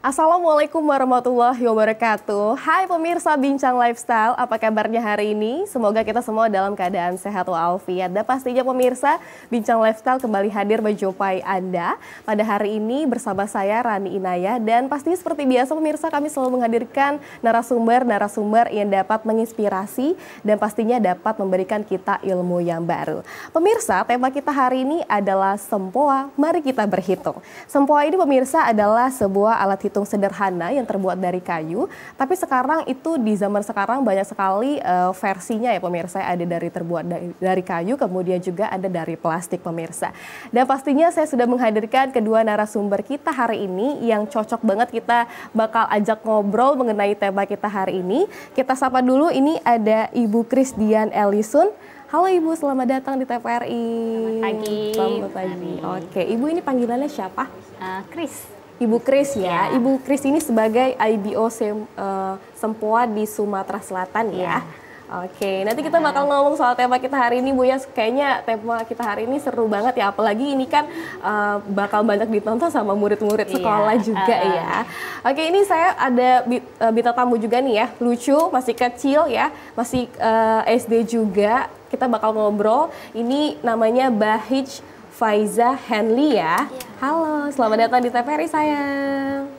Assalamualaikum warahmatullahi wabarakatuh. Hai pemirsa Bincang Lifestyle, apa kabarnya hari ini? Semoga kita semua dalam keadaan sehat walafiat. Dan pastinya pemirsa, Bincang Lifestyle kembali hadir menjumpai Anda pada hari ini bersama saya Rani Inaya. Dan pastinya seperti biasa pemirsa, kami selalu menghadirkan narasumber yang dapat menginspirasi dan pastinya dapat memberikan kita ilmu yang baru. Pemirsa, tema kita hari ini adalah Sempoa, mari kita berhitung. Sempoa ini pemirsa adalah sebuah alat hitung sederhana yang terbuat dari kayu, tapi sekarang itu di zaman sekarang banyak sekali versinya ya pemirsa, ada terbuat dari kayu, kemudian juga ada dari plastik pemirsa. Dan pastinya saya sudah menghadirkan kedua narasumber kita hari ini yang cocok banget kita bakal ajak ngobrol mengenai tema kita hari ini. Kita sapa dulu, ini ada Ibu Krisdian Ellison. Halo Ibu, selamat datang di TVRI. Selamat pagi. Selamat pagi. Oke, Ibu ini panggilannya siapa? Kris. Ibu Kris ya. Ibu Kris ini sebagai IBO Sempoa di Sumatera Selatan ya. Oke, nanti kita bakal ngomong soal tema kita hari ini Bu ya. Kayaknya tema kita hari ini seru banget ya, apalagi ini kan bakal banyak ditonton sama murid-murid sekolah juga ya. Oke, ini saya ada bintang tamu juga nih ya, lucu, masih kecil ya, masih SD juga. Kita bakal ngobrol, ini namanya Bahij Faiza Henly ya. Halo, selamat datang di TVRI sayang.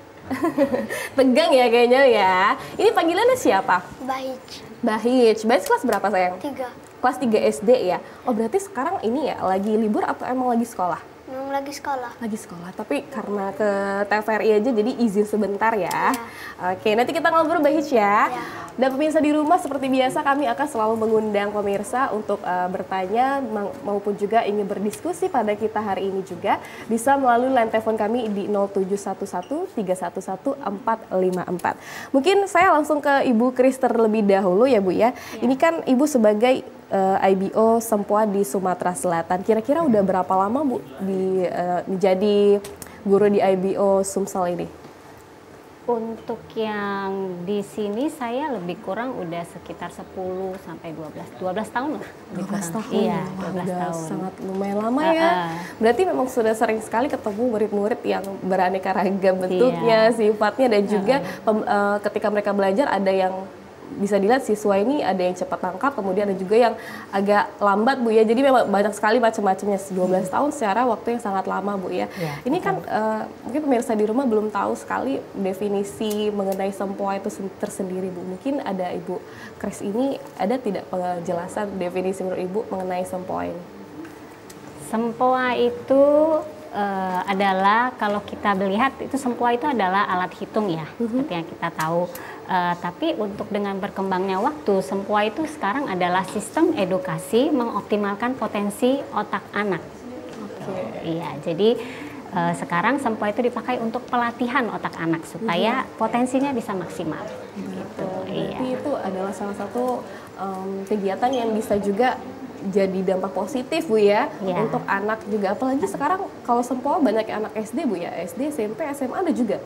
Tegang ya kayaknya ya. Ini panggilannya siapa? Bahij. Bahij. Bahij kelas berapa sayang? 3. Kelas 3 SD ya. Oh berarti sekarang ini ya lagi libur atau emang lagi sekolah? Memang lagi sekolah. Lagi sekolah, tapi karena ke TVRI aja jadi izin sebentar ya. Oke, nanti kita ngobrol Bahij ya. Dan pemirsa di rumah seperti biasa kami akan selalu mengundang pemirsa untuk bertanya maupun juga ingin berdiskusi pada kita hari ini juga. Bisa melalui line telepon kami di 0711 311 454. Mungkin saya langsung ke Ibu Kris terlebih dahulu ya Bu ya. Ini kan Ibu sebagai IBO Sempoa di Sumatera Selatan. Kira-kira udah berapa lama Bu menjadi guru di IBO Sumsel ini? Untuk yang di sini saya lebih kurang udah sekitar 10 sampai 12 tahun lah. 12 tahun. Iya, 12 udah tahun. Sangat lumayan lama ya. Berarti memang sudah sering sekali ketemu murid-murid yang beraneka ragam bentuknya, sifatnya, dan juga ketika mereka belajar ada yang bisa dilihat siswa ini ada yang cepat tangkap, kemudian ada juga yang agak lambat Bu ya. Jadi memang banyak sekali macam-macamnya. 12 tahun secara waktu yang sangat lama Bu ya. Ini kan mungkin pemirsa di rumah belum tahu sekali definisi mengenai sempoa itu tersendiri Bu. Mungkin ada Ibu Kris ini ada tidak penjelasan definisi menurut Ibu mengenai sempoa ini? Sempoa itu adalah kalau kita melihat itu sempoa itu adalah alat hitung ya, seperti yang kita tahu. Tapi untuk dengan berkembangnya waktu, sempoa itu sekarang adalah sistem edukasi mengoptimalkan potensi otak anak. Iya, jadi sekarang sempoa itu dipakai untuk pelatihan otak anak supaya potensinya bisa maksimal. Gitu. Jadi itu adalah salah satu kegiatan yang bisa juga jadi dampak positif Bu ya, untuk anak juga. Apalagi sekarang kalau sempoa banyak anak SD Bu ya, SD, SMP, SMA ada juga.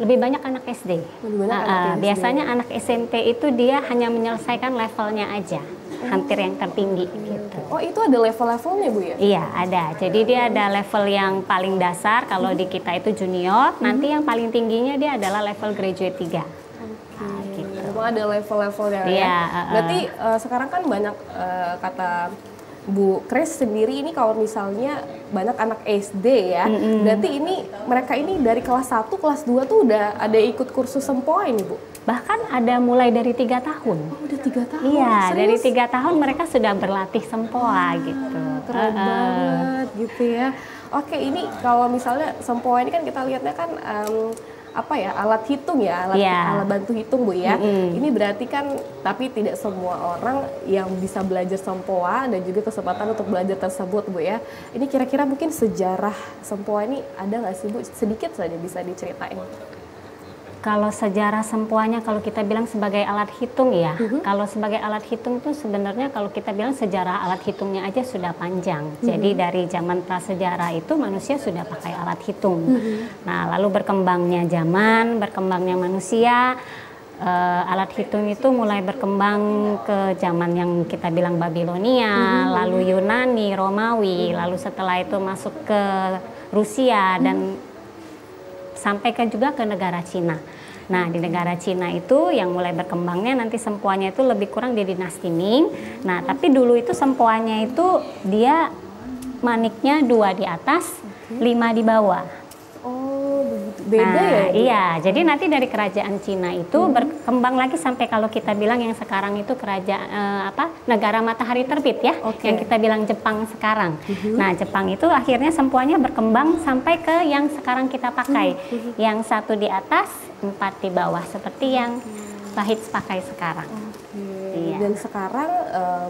Lebih banyak anak SD. Anak SD. Biasanya anak SMP itu dia hanya menyelesaikan levelnya aja, hampir yang tertinggi gitu. Oh itu ada level-levelnya Bu ya? Iya ada, jadi dia ada level yang paling dasar, kalau di kita itu junior, nanti yang paling tingginya dia adalah level graduate 3. Gitu. Memang ada level-levelnya ya? Berarti sekarang kan banyak kata Bu Kris sendiri ini kalau misalnya banyak anak SD ya, berarti ini mereka ini dari kelas 1, kelas 2 tuh udah ada ikut kursus sempoa ini Bu? Bahkan ada mulai dari 3 tahun. Oh udah 3 tahun? Iya, serius? dari 3 tahun mereka sudah berlatih sempoa gitu. Keren banget gitu ya. Oke, ini kalau misalnya sempoa ini kan kita lihatnya kan apa ya, alat hitung ya, alat bantu hitung Bu ya. Ini berarti kan, tapi tidak semua orang yang bisa belajar sempoa dan juga kesempatan untuk belajar tersebut Bu ya. Ini kira-kira mungkin sejarah sempoa ini ada nggak sih Bu? Sedikit saja bisa diceritain. Kalau sejarah sempoanya, kalau kita bilang sebagai alat hitung ya, kalau sebagai alat hitung tuh sebenarnya kalau kita bilang sejarah alat hitungnya aja sudah panjang. Jadi dari zaman prasejarah itu manusia sudah pakai alat hitung. Nah, lalu berkembangnya zaman, berkembangnya manusia, alat hitung itu mulai berkembang ke zaman yang kita bilang Babilonia, lalu Yunani, Romawi, lalu setelah itu masuk ke Rusia dan sampai juga ke negara Cina. Nah, di negara Cina itu yang mulai berkembangnya nanti sempoanya itu lebih kurang di dinasti Ming. Nah, tapi dulu itu sempoanya itu dia maniknya 2 di atas, 5 di bawah. Oh, begitu. Beda ya? Iya, jadi nanti dari kerajaan Cina itu berkembang lagi sampai kalau kita bilang yang sekarang itu kerajaan negara matahari terbit ya, yang kita bilang Jepang sekarang. Nah, Jepang itu akhirnya sempoanya berkembang sampai ke yang sekarang kita pakai, yang 1 di atas, 4 di bawah, seperti yang Bahits pakai sekarang. Iya. Dan sekarang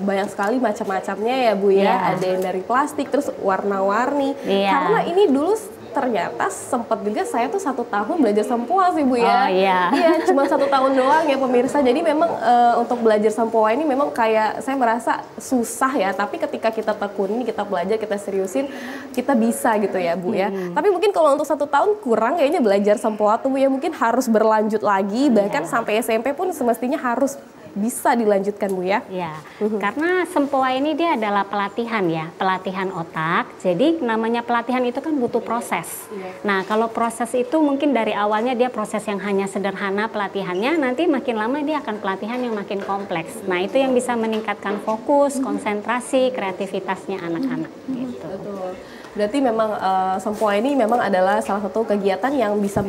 banyak sekali macam-macamnya ya Bu ya, Iya. ada yang dari plastik terus warna-warni. Iya. Karena ini dulu ternyata sempat juga saya tuh 1 tahun belajar sempoa sih Bu ya. Oh iya. Iya, cuma 1 tahun doang ya pemirsa. Jadi memang untuk belajar sempoa ini memang kayak saya merasa susah ya. Tapi ketika kita tekuni, kita belajar, kita seriusin, kita bisa gitu ya Bu ya. Tapi mungkin kalau untuk 1 tahun kurang kayaknya belajar sempoa tuh Bu ya, mungkin harus berlanjut lagi. Bahkan sampai SMP pun semestinya harus bisa dilanjutkan Bu ya. Ya, karena sempoa ini dia adalah pelatihan ya, pelatihan otak. Jadi namanya pelatihan itu kan butuh proses. Nah, kalau proses itu mungkin dari awalnya dia proses yang hanya sederhana pelatihannya, nanti makin lama dia akan pelatihan yang makin kompleks. Nah, itu yang bisa meningkatkan fokus, konsentrasi, kreativitasnya anak-anak gitu. Betul. Berarti memang sempoa ini memang adalah salah satu kegiatan yang bisa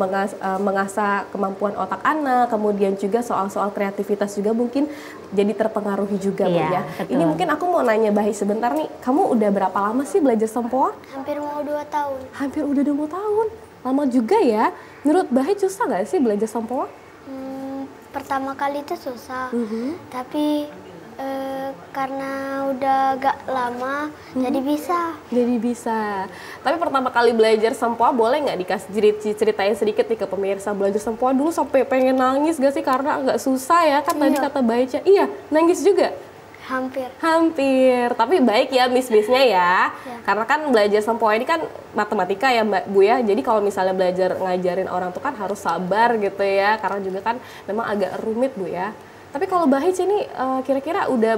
mengasah kemampuan otak anak, kemudian juga soal-soal kreativitas juga mungkin jadi terpengaruhi juga Bu ya. Betul. Ini mungkin aku mau nanya Bahit sebentar nih, kamu udah berapa lama sih belajar sempoa? Hampir mau 2 tahun. Hampir udah 2 tahun, lama juga ya. Menurut Bahit susah nggak sih belajar sempoa? Pertama kali itu susah, tapi karena udah gak lama jadi bisa. Jadi bisa. Tapi pertama kali belajar sempoa boleh nggak dikasih ceritain sedikit nih ke pemirsa, belajar sempoa dulu sampai pengen nangis gak sih karena nggak susah ya kan tadi kata Baitnya. Iya, nangis juga. Hampir, tapi baik ya Miss-Miss-nya ya. Karena kan belajar sempoa ini kan matematika ya Mbak Bu ya. Jadi kalau misalnya belajar ngajarin orang tuh kan harus sabar gitu ya. Karena juga kan memang agak rumit Bu ya. Tapi kalau Bahit ini kira-kira udah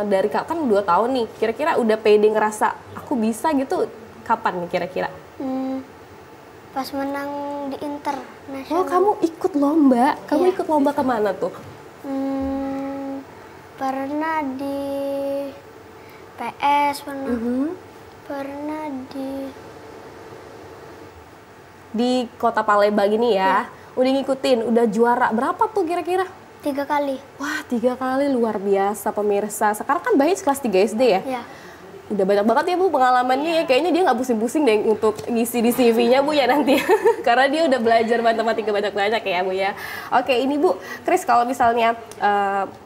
dari kan 2 tahun nih, kira-kira udah pede ngerasa aku bisa gitu kapan nih kira-kira? Pas menang di internasional. Oh, kamu ikut lomba? Kamu ikut lomba kemana tuh? Pernah di PS, pernah di Kota Palembang ini ya. Udah ngikutin, udah juara berapa tuh kira-kira? 3 kali. Wah, 3 kali, luar biasa pemirsa. Sekarang kan Bahit kelas 3 SD ya? Ya. Udah banyak banget ya Bu pengalamannya ya. Kayaknya dia nggak pusing-pusing deh untuk ngisi di CV-nya Bu ya nanti. Karena dia udah belajar matematika banyak-banyak ya Bu ya. Oke, ini Bu, Kris, kalau misalnya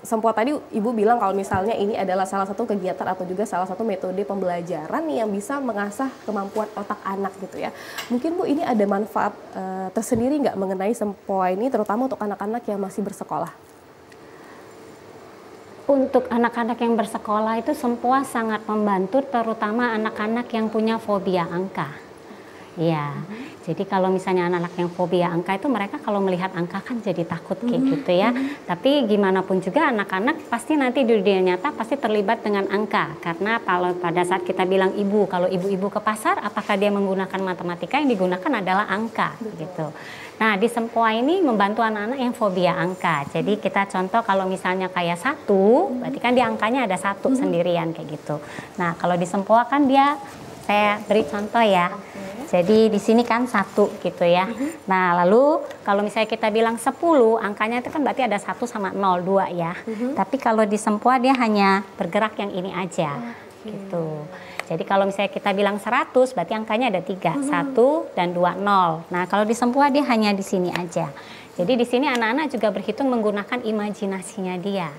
sempoa tadi Ibu bilang kalau misalnya ini adalah salah satu kegiatan atau juga salah satu metode pembelajaran nih yang bisa mengasah kemampuan otak anak gitu ya. Mungkin Bu ini ada manfaat tersendiri nggak mengenai sempoa ini terutama untuk anak-anak yang masih bersekolah? Untuk anak-anak yang bersekolah itu sempoa sangat membantu, terutama anak-anak yang punya fobia angka. Ya, jadi kalau misalnya anak-anak yang fobia angka itu mereka kalau melihat angka kan jadi takut kayak gitu ya. Tapi gimana pun juga anak-anak pasti nanti di dunia nyata pasti terlibat dengan angka. Karena kalau pada saat kita bilang ibu, kalau ibu-ibu ke pasar, apakah dia menggunakan matematika, yang digunakan adalah angka gitu. Nah, di sempoa ini membantu anak-anak yang fobia angka. Jadi kita contoh kalau misalnya kayak 1, berarti kan di angkanya ada 1 sendirian kayak gitu. Nah, kalau di sempoa kan dia, saya beri contoh ya. Jadi di sini kan 1 gitu ya. Nah, lalu kalau misalnya kita bilang 10, angkanya itu kan berarti ada 1 sama 0, 2 ya. Tapi kalau di sempoa dia hanya bergerak yang ini aja gitu. Jadi kalau misalnya kita bilang 100, berarti angkanya ada 3, 1 dan 2, 0. Nah, kalau di sempoa dia hanya di sini aja. Jadi di sini anak-anak juga berhitung menggunakan imajinasinya dia.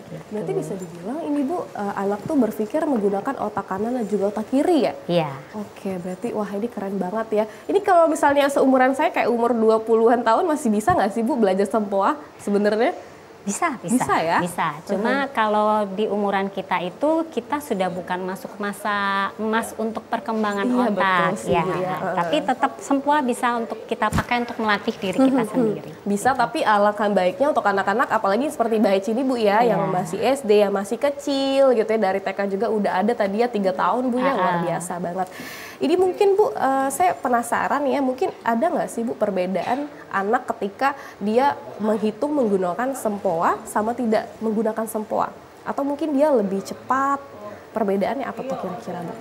Berarti bisa dibilang ini Bu, anak tuh berpikir menggunakan otak kanan dan juga otak kiri ya? Iya. Oke, berarti wah ini keren banget ya. Ini kalau misalnya seumuran saya kayak umur 20-an tahun masih bisa nggak sih Bu belajar sempoa sebenarnya? Bisa ya? Bisa. Cuma kalau di umuran kita itu kita sudah bukan masuk masa emas untuk perkembangan Iya, otak, betul sih, ya. Bu, ya. Tapi tetap sempoa bisa untuk kita pakai untuk melatih diri kita sendiri. Bisa, tapi alangkah baiknya untuk anak-anak, apalagi seperti Bahij ini Bu ya, yang masih SD, yang masih kecil gitu ya, dari TK juga udah ada tadi ya 3 tahun Bu ya, luar biasa banget. Ini mungkin Bu, saya penasaran ya, mungkin ada nggak sih Bu perbedaan anak ketika dia menghitung menggunakan sempoa sama tidak menggunakan sempoa? Atau mungkin dia lebih cepat, perbedaannya apa tuh kira-kira Bu?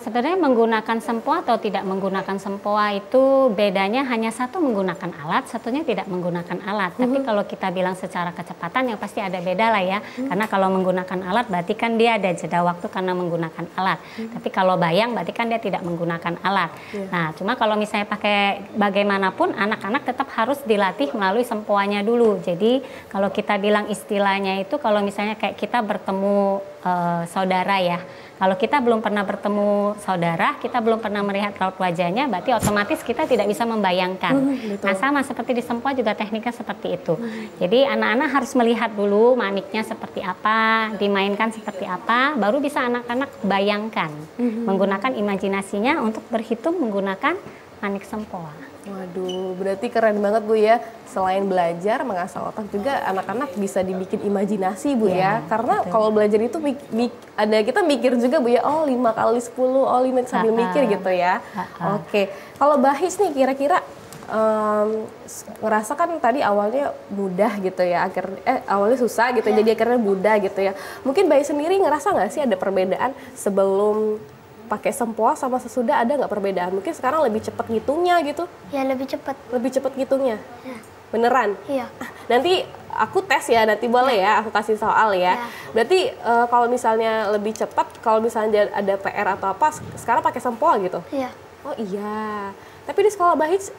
Sebenarnya menggunakan sempoa atau tidak menggunakan sempoa itu bedanya hanya satu menggunakan alat, satunya tidak menggunakan alat. Tapi kalau kita bilang secara kecepatan yang pasti ada beda lah ya. Karena kalau menggunakan alat berarti kan dia ada jeda waktu karena menggunakan alat. Tapi kalau bayang berarti kan dia tidak menggunakan alat. Nah, cuma kalau misalnya pakai bagaimanapun anak-anak tetap harus dilatih melalui sempoanya dulu. Jadi kalau kita bilang istilahnya itu kalau misalnya kayak kita bertemu saudara ya. Kalau kita belum pernah bertemu saudara, kita belum pernah melihat raut wajahnya, berarti otomatis kita tidak bisa membayangkan. Nah, sama seperti di sempoa juga tekniknya seperti itu. Jadi anak-anak harus melihat dulu maniknya seperti apa, dimainkan seperti apa, baru bisa anak-anak bayangkan. Menggunakan imajinasinya untuk berhitung menggunakan manik sempoa. Waduh, berarti keren banget Bu ya. Selain belajar, mengasah otak juga anak-anak bisa dibikin imajinasi Bu ya. Karena kalau belajar itu ada kita mikir juga Bu ya, oh 5 kali 10, oh 5 sambil mikir gitu ya. Oke, kalau Bahij nih kira-kira ngerasa kan tadi awalnya mudah gitu ya, awalnya susah gitu, jadi akhirnya mudah gitu ya. Mungkin Bahij sendiri ngerasa nggak sih ada perbedaan sebelum pakai sempoa sama sesudah, ada nggak perbedaan? Mungkin sekarang lebih cepat ngitungnya gitu? Ya lebih cepat. Lebih cepat ngitungnya? Ya. Beneran? Iya. Nanti aku tes ya, nanti boleh ya, aku kasih soal ya. Berarti kalau misalnya lebih cepat, kalau misalnya ada PR atau apa, sekarang pakai sempoa gitu? Iya. Oh iya. Tapi di sekolah Bahij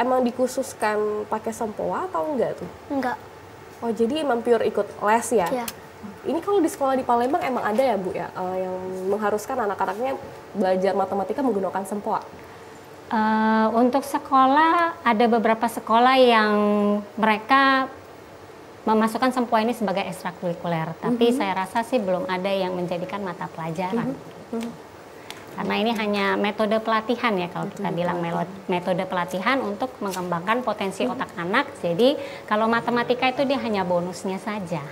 emang dikhususkan pakai sempoa atau enggak tuh? Enggak. Oh jadi emang pure ikut les ya? Iya. Ini kalau di sekolah di Palembang emang ada ya Bu ya, yang mengharuskan anak-anaknya belajar matematika menggunakan sempoa? Untuk sekolah, ada beberapa sekolah yang mereka memasukkan sempoa ini sebagai ekstrakurikuler. Tapi saya rasa sih belum ada yang menjadikan mata pelajaran. Karena ini hanya metode pelatihan ya, kalau kita bilang metode pelatihan untuk mengembangkan potensi otak anak. Jadi kalau matematika itu dia hanya bonusnya saja.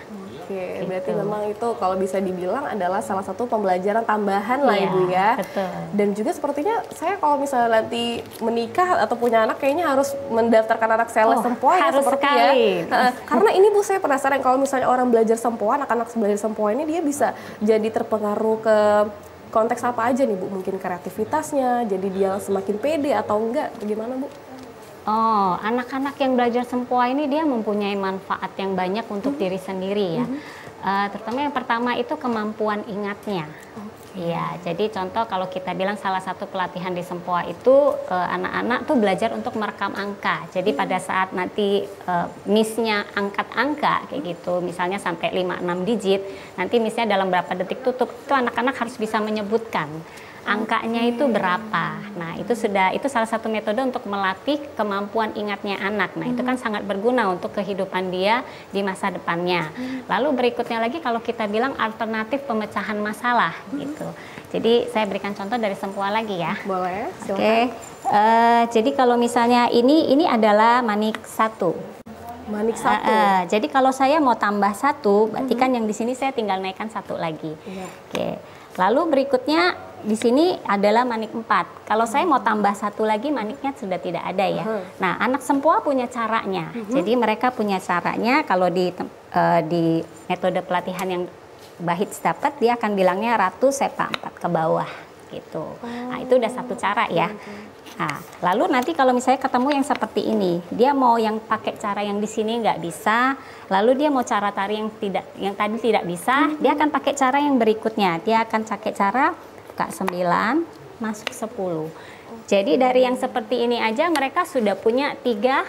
Oke, Gitu. berarti memang itu kalau bisa dibilang adalah salah satu pembelajaran tambahan lah Ibu ya. Betul. Dan juga sepertinya saya kalau misalnya nanti menikah atau punya anak kayaknya harus mendaftarkan anak saya les sempoa ya harus seperti sekali. ya. Karena ini Bu saya penasaran kalau misalnya orang belajar sempoa, anak-anak belajar sempoa ini dia bisa jadi terpengaruh ke konteks apa aja nih Bu? Mungkin kreativitasnya, jadi dia semakin pede atau enggak? Gimana Bu? Oh, anak-anak yang belajar sempoa ini dia mempunyai manfaat yang banyak untuk diri sendiri ya. Terutama yang pertama itu kemampuan ingatnya. Iya, jadi contoh kalau kita bilang salah satu pelatihan di sempoa itu anak-anak tuh belajar untuk merekam angka. Jadi pada saat nanti miss-nya angkat angka kayak gitu, misalnya sampai 5-6 digit, nanti miss-nya dalam berapa detik tutup, itu anak-anak harus bisa menyebutkan angkanya itu berapa. Nah, itu salah satu metode untuk melatih kemampuan ingatnya anak. Nah, itu kan sangat berguna untuk kehidupan dia di masa depannya. Lalu berikutnya lagi kalau kita bilang alternatif pemecahan masalah gitu. Jadi saya berikan contoh dari sempoa lagi ya. Boleh, silakan. Oke. Jadi kalau misalnya ini adalah manik 1. Manik 1. Jadi kalau saya mau tambah 1, berarti kan yang di sini saya tinggal naikkan 1 lagi. Oke. Lalu berikutnya di sini adalah manik 4. Kalau saya mau tambah 1 lagi, maniknya sudah tidak ada ya. Nah, anak sempoa punya caranya. Jadi mereka punya caranya. Kalau di metode pelatihan yang Bahij dapat, dia akan bilangnya ratu sepa 4 ke bawah gitu. Nah, itu udah satu cara ya. Nah, lalu nanti kalau misalnya ketemu yang seperti ini, dia mau yang pakai cara yang di sini nggak bisa, lalu dia mau cara tari yang tadi tidak bisa, dia akan pakai cara yang berikutnya. Dia akan pakai cara buka 9, masuk 10. Jadi dari yang seperti ini aja mereka sudah punya 3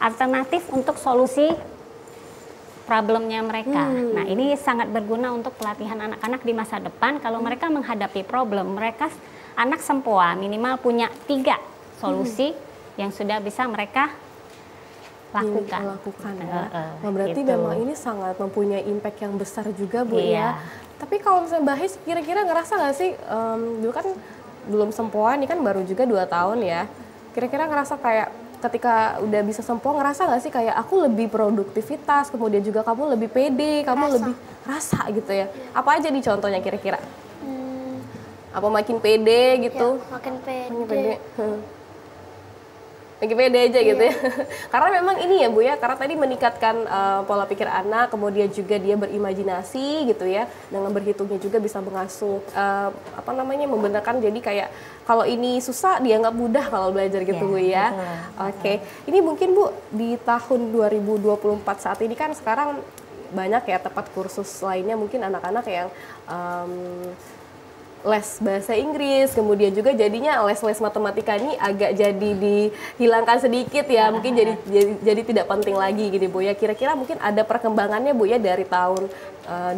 alternatif untuk solusi problemnya mereka. Nah, ini sangat berguna untuk pelatihan anak-anak di masa depan. Kalau mereka menghadapi problem, anak sempoa minimal punya 3 solusi yang sudah bisa mereka lakukan. Nah, berarti gitu. memang ini sangat mempunyai impact yang besar juga, Bu, Iya. ya. Tapi kalau misalnya Mbak His kira-kira ngerasa nggak sih, dulu kan belum sempoa, ini kan baru juga 2 tahun ya. Kira-kira ngerasa kayak ketika udah bisa sempoa, ngerasa nggak sih kayak aku lebih produktivitas, kemudian juga kamu lebih pede, kamu lebih rasa gitu ya. Apa aja nih contohnya kira-kira? Apa makin pede gitu? Ya, makin Makin pede. Makin pede aja gitu ya. Karena memang ini ya Bu ya, karena tadi meningkatkan pola pikir anak, kemudian juga dia berimajinasi gitu ya. Dengan berhitungnya juga bisa mengasuh membenarkan, jadi kayak kalau ini susah dianggap mudah kalau belajar gitu Bu ya. Oke. Ini mungkin Bu di tahun 2024 saat ini kan sekarang banyak ya tempat kursus lainnya, mungkin anak-anak yang les bahasa Inggris, kemudian juga jadinya les-les matematika ini agak jadi dihilangkan sedikit ya, mungkin jadi tidak penting lagi gitu Bu ya. Kira-kira mungkin ada perkembangannya Bu ya dari tahun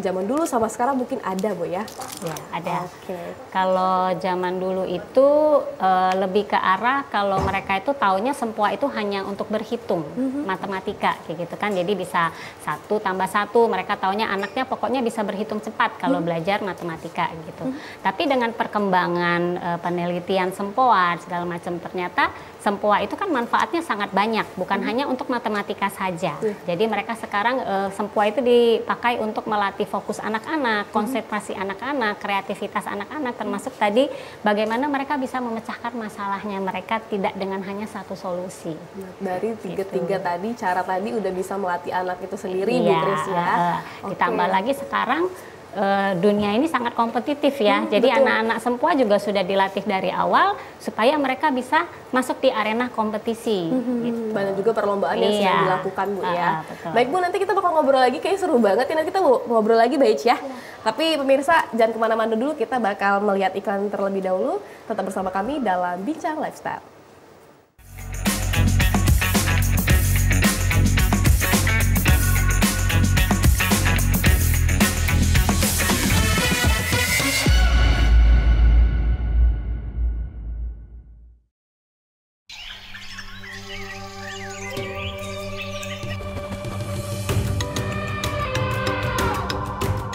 zaman dulu sama sekarang, mungkin ada Bu ya? Ya, ada. Oke. Kalau zaman dulu itu lebih ke arah kalau mereka itu taunya sempoa itu hanya untuk berhitung matematika kayak gitu kan. Jadi bisa 1 tambah 1, mereka taunya anaknya pokoknya bisa berhitung cepat kalau belajar matematika gitu. Tapi dengan perkembangan penelitian sempoa segala macam, ternyata sempoa itu kan manfaatnya sangat banyak, bukan hanya untuk matematika saja. Jadi mereka sekarang sempoa itu dipakai untuk melatih fokus anak-anak, konsentrasi anak-anak, kreativitas anak-anak, termasuk tadi bagaimana mereka bisa memecahkan masalahnya mereka tidak dengan hanya 1 solusi. Dari tiga tadi, cara tadi udah bisa melatih anak itu sendiri Bu Iya, Kris ya. ditambah lagi sekarang dunia ini sangat kompetitif ya. Jadi betul. anak-anak sempoa juga sudah dilatih dari awal supaya mereka bisa masuk di arena kompetisi. Gitu. Banyak juga perlombaan yang sedang dilakukan Bu ya. Betul. Baik Bu, nanti kita bakal ngobrol lagi, kayaknya seru banget ya, nanti kita ngobrol lagi Baik ya. Tapi pemirsa jangan kemana-mana dulu, kita bakal melihat iklan terlebih dahulu. Tetap bersama kami dalam Bincang Lifestyle.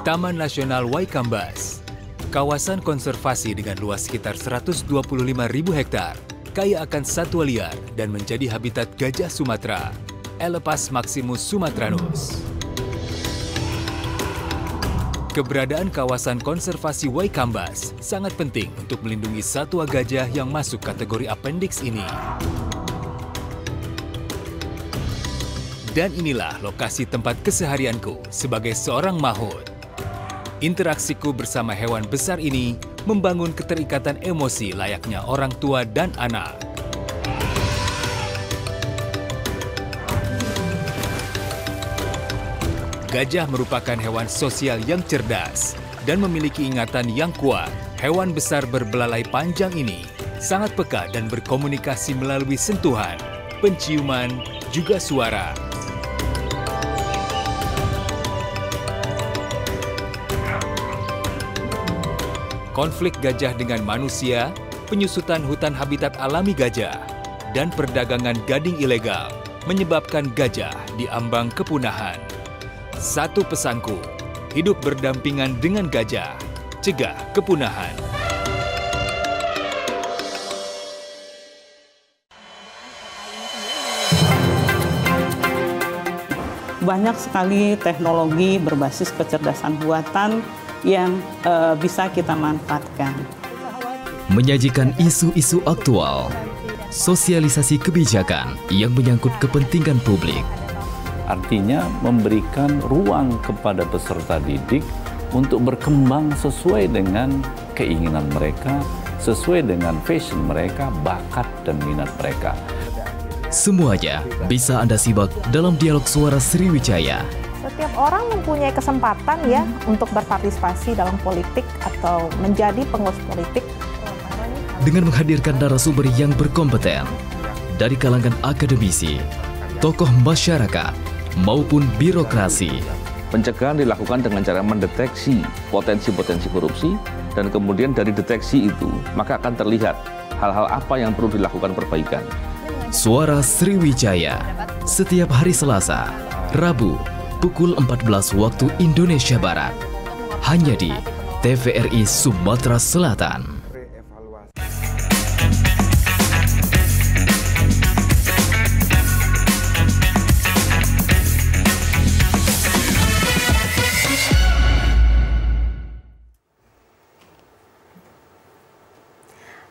Taman Nasional Waikambas, kawasan konservasi dengan luas sekitar 125.000 hektar, kaya akan satwa liar dan menjadi habitat gajah Sumatera, Elepas maximus sumatranus. Keberadaan kawasan konservasi Waikambas sangat penting untuk melindungi satwa gajah yang masuk kategori appendix ini. Dan inilah lokasi tempat keseharianku sebagai seorang mahout. Interaksiku bersama hewan besar ini membangun keterikatan emosi layaknya orang tua dan anak. Gajah merupakan hewan sosial yang cerdas dan memiliki ingatan yang kuat. Hewan besar berbelalai panjang ini sangat peka dan berkomunikasi melalui sentuhan, penciuman, juga suara. Konflik gajah dengan manusia, penyusutan hutan habitat alami gajah, dan perdagangan gading ilegal menyebabkan gajah diambang kepunahan. Satu pesanku, hidup berdampingan dengan gajah, cegah kepunahan. Banyak sekali teknologi berbasis kecerdasan buatan yang bisa kita manfaatkan. Menyajikan isu-isu aktual, sosialisasi kebijakan yang menyangkut kepentingan publik. Artinya memberikan ruang kepada peserta didik untuk berkembang sesuai dengan keinginan mereka, sesuai dengan passion mereka, bakat dan minat mereka. Semuanya bisa Anda simak dalam dialog suara Sriwijaya. Setiap orang mempunyai kesempatan ya untuk berpartisipasi dalam politik atau menjadi pengurus politik. Dengan menghadirkan narasumber yang berkompeten dari kalangan akademisi, tokoh masyarakat, maupun birokrasi. Pencegahan dilakukan dengan cara mendeteksi potensi-potensi korupsi, dan kemudian dari deteksi itu maka akan terlihat hal-hal apa yang perlu dilakukan perbaikan. Suara Sriwijaya, setiap hari Selasa, Rabu, pukul 14 waktu Indonesia Barat. Hanya di TVRI Sumatera Selatan.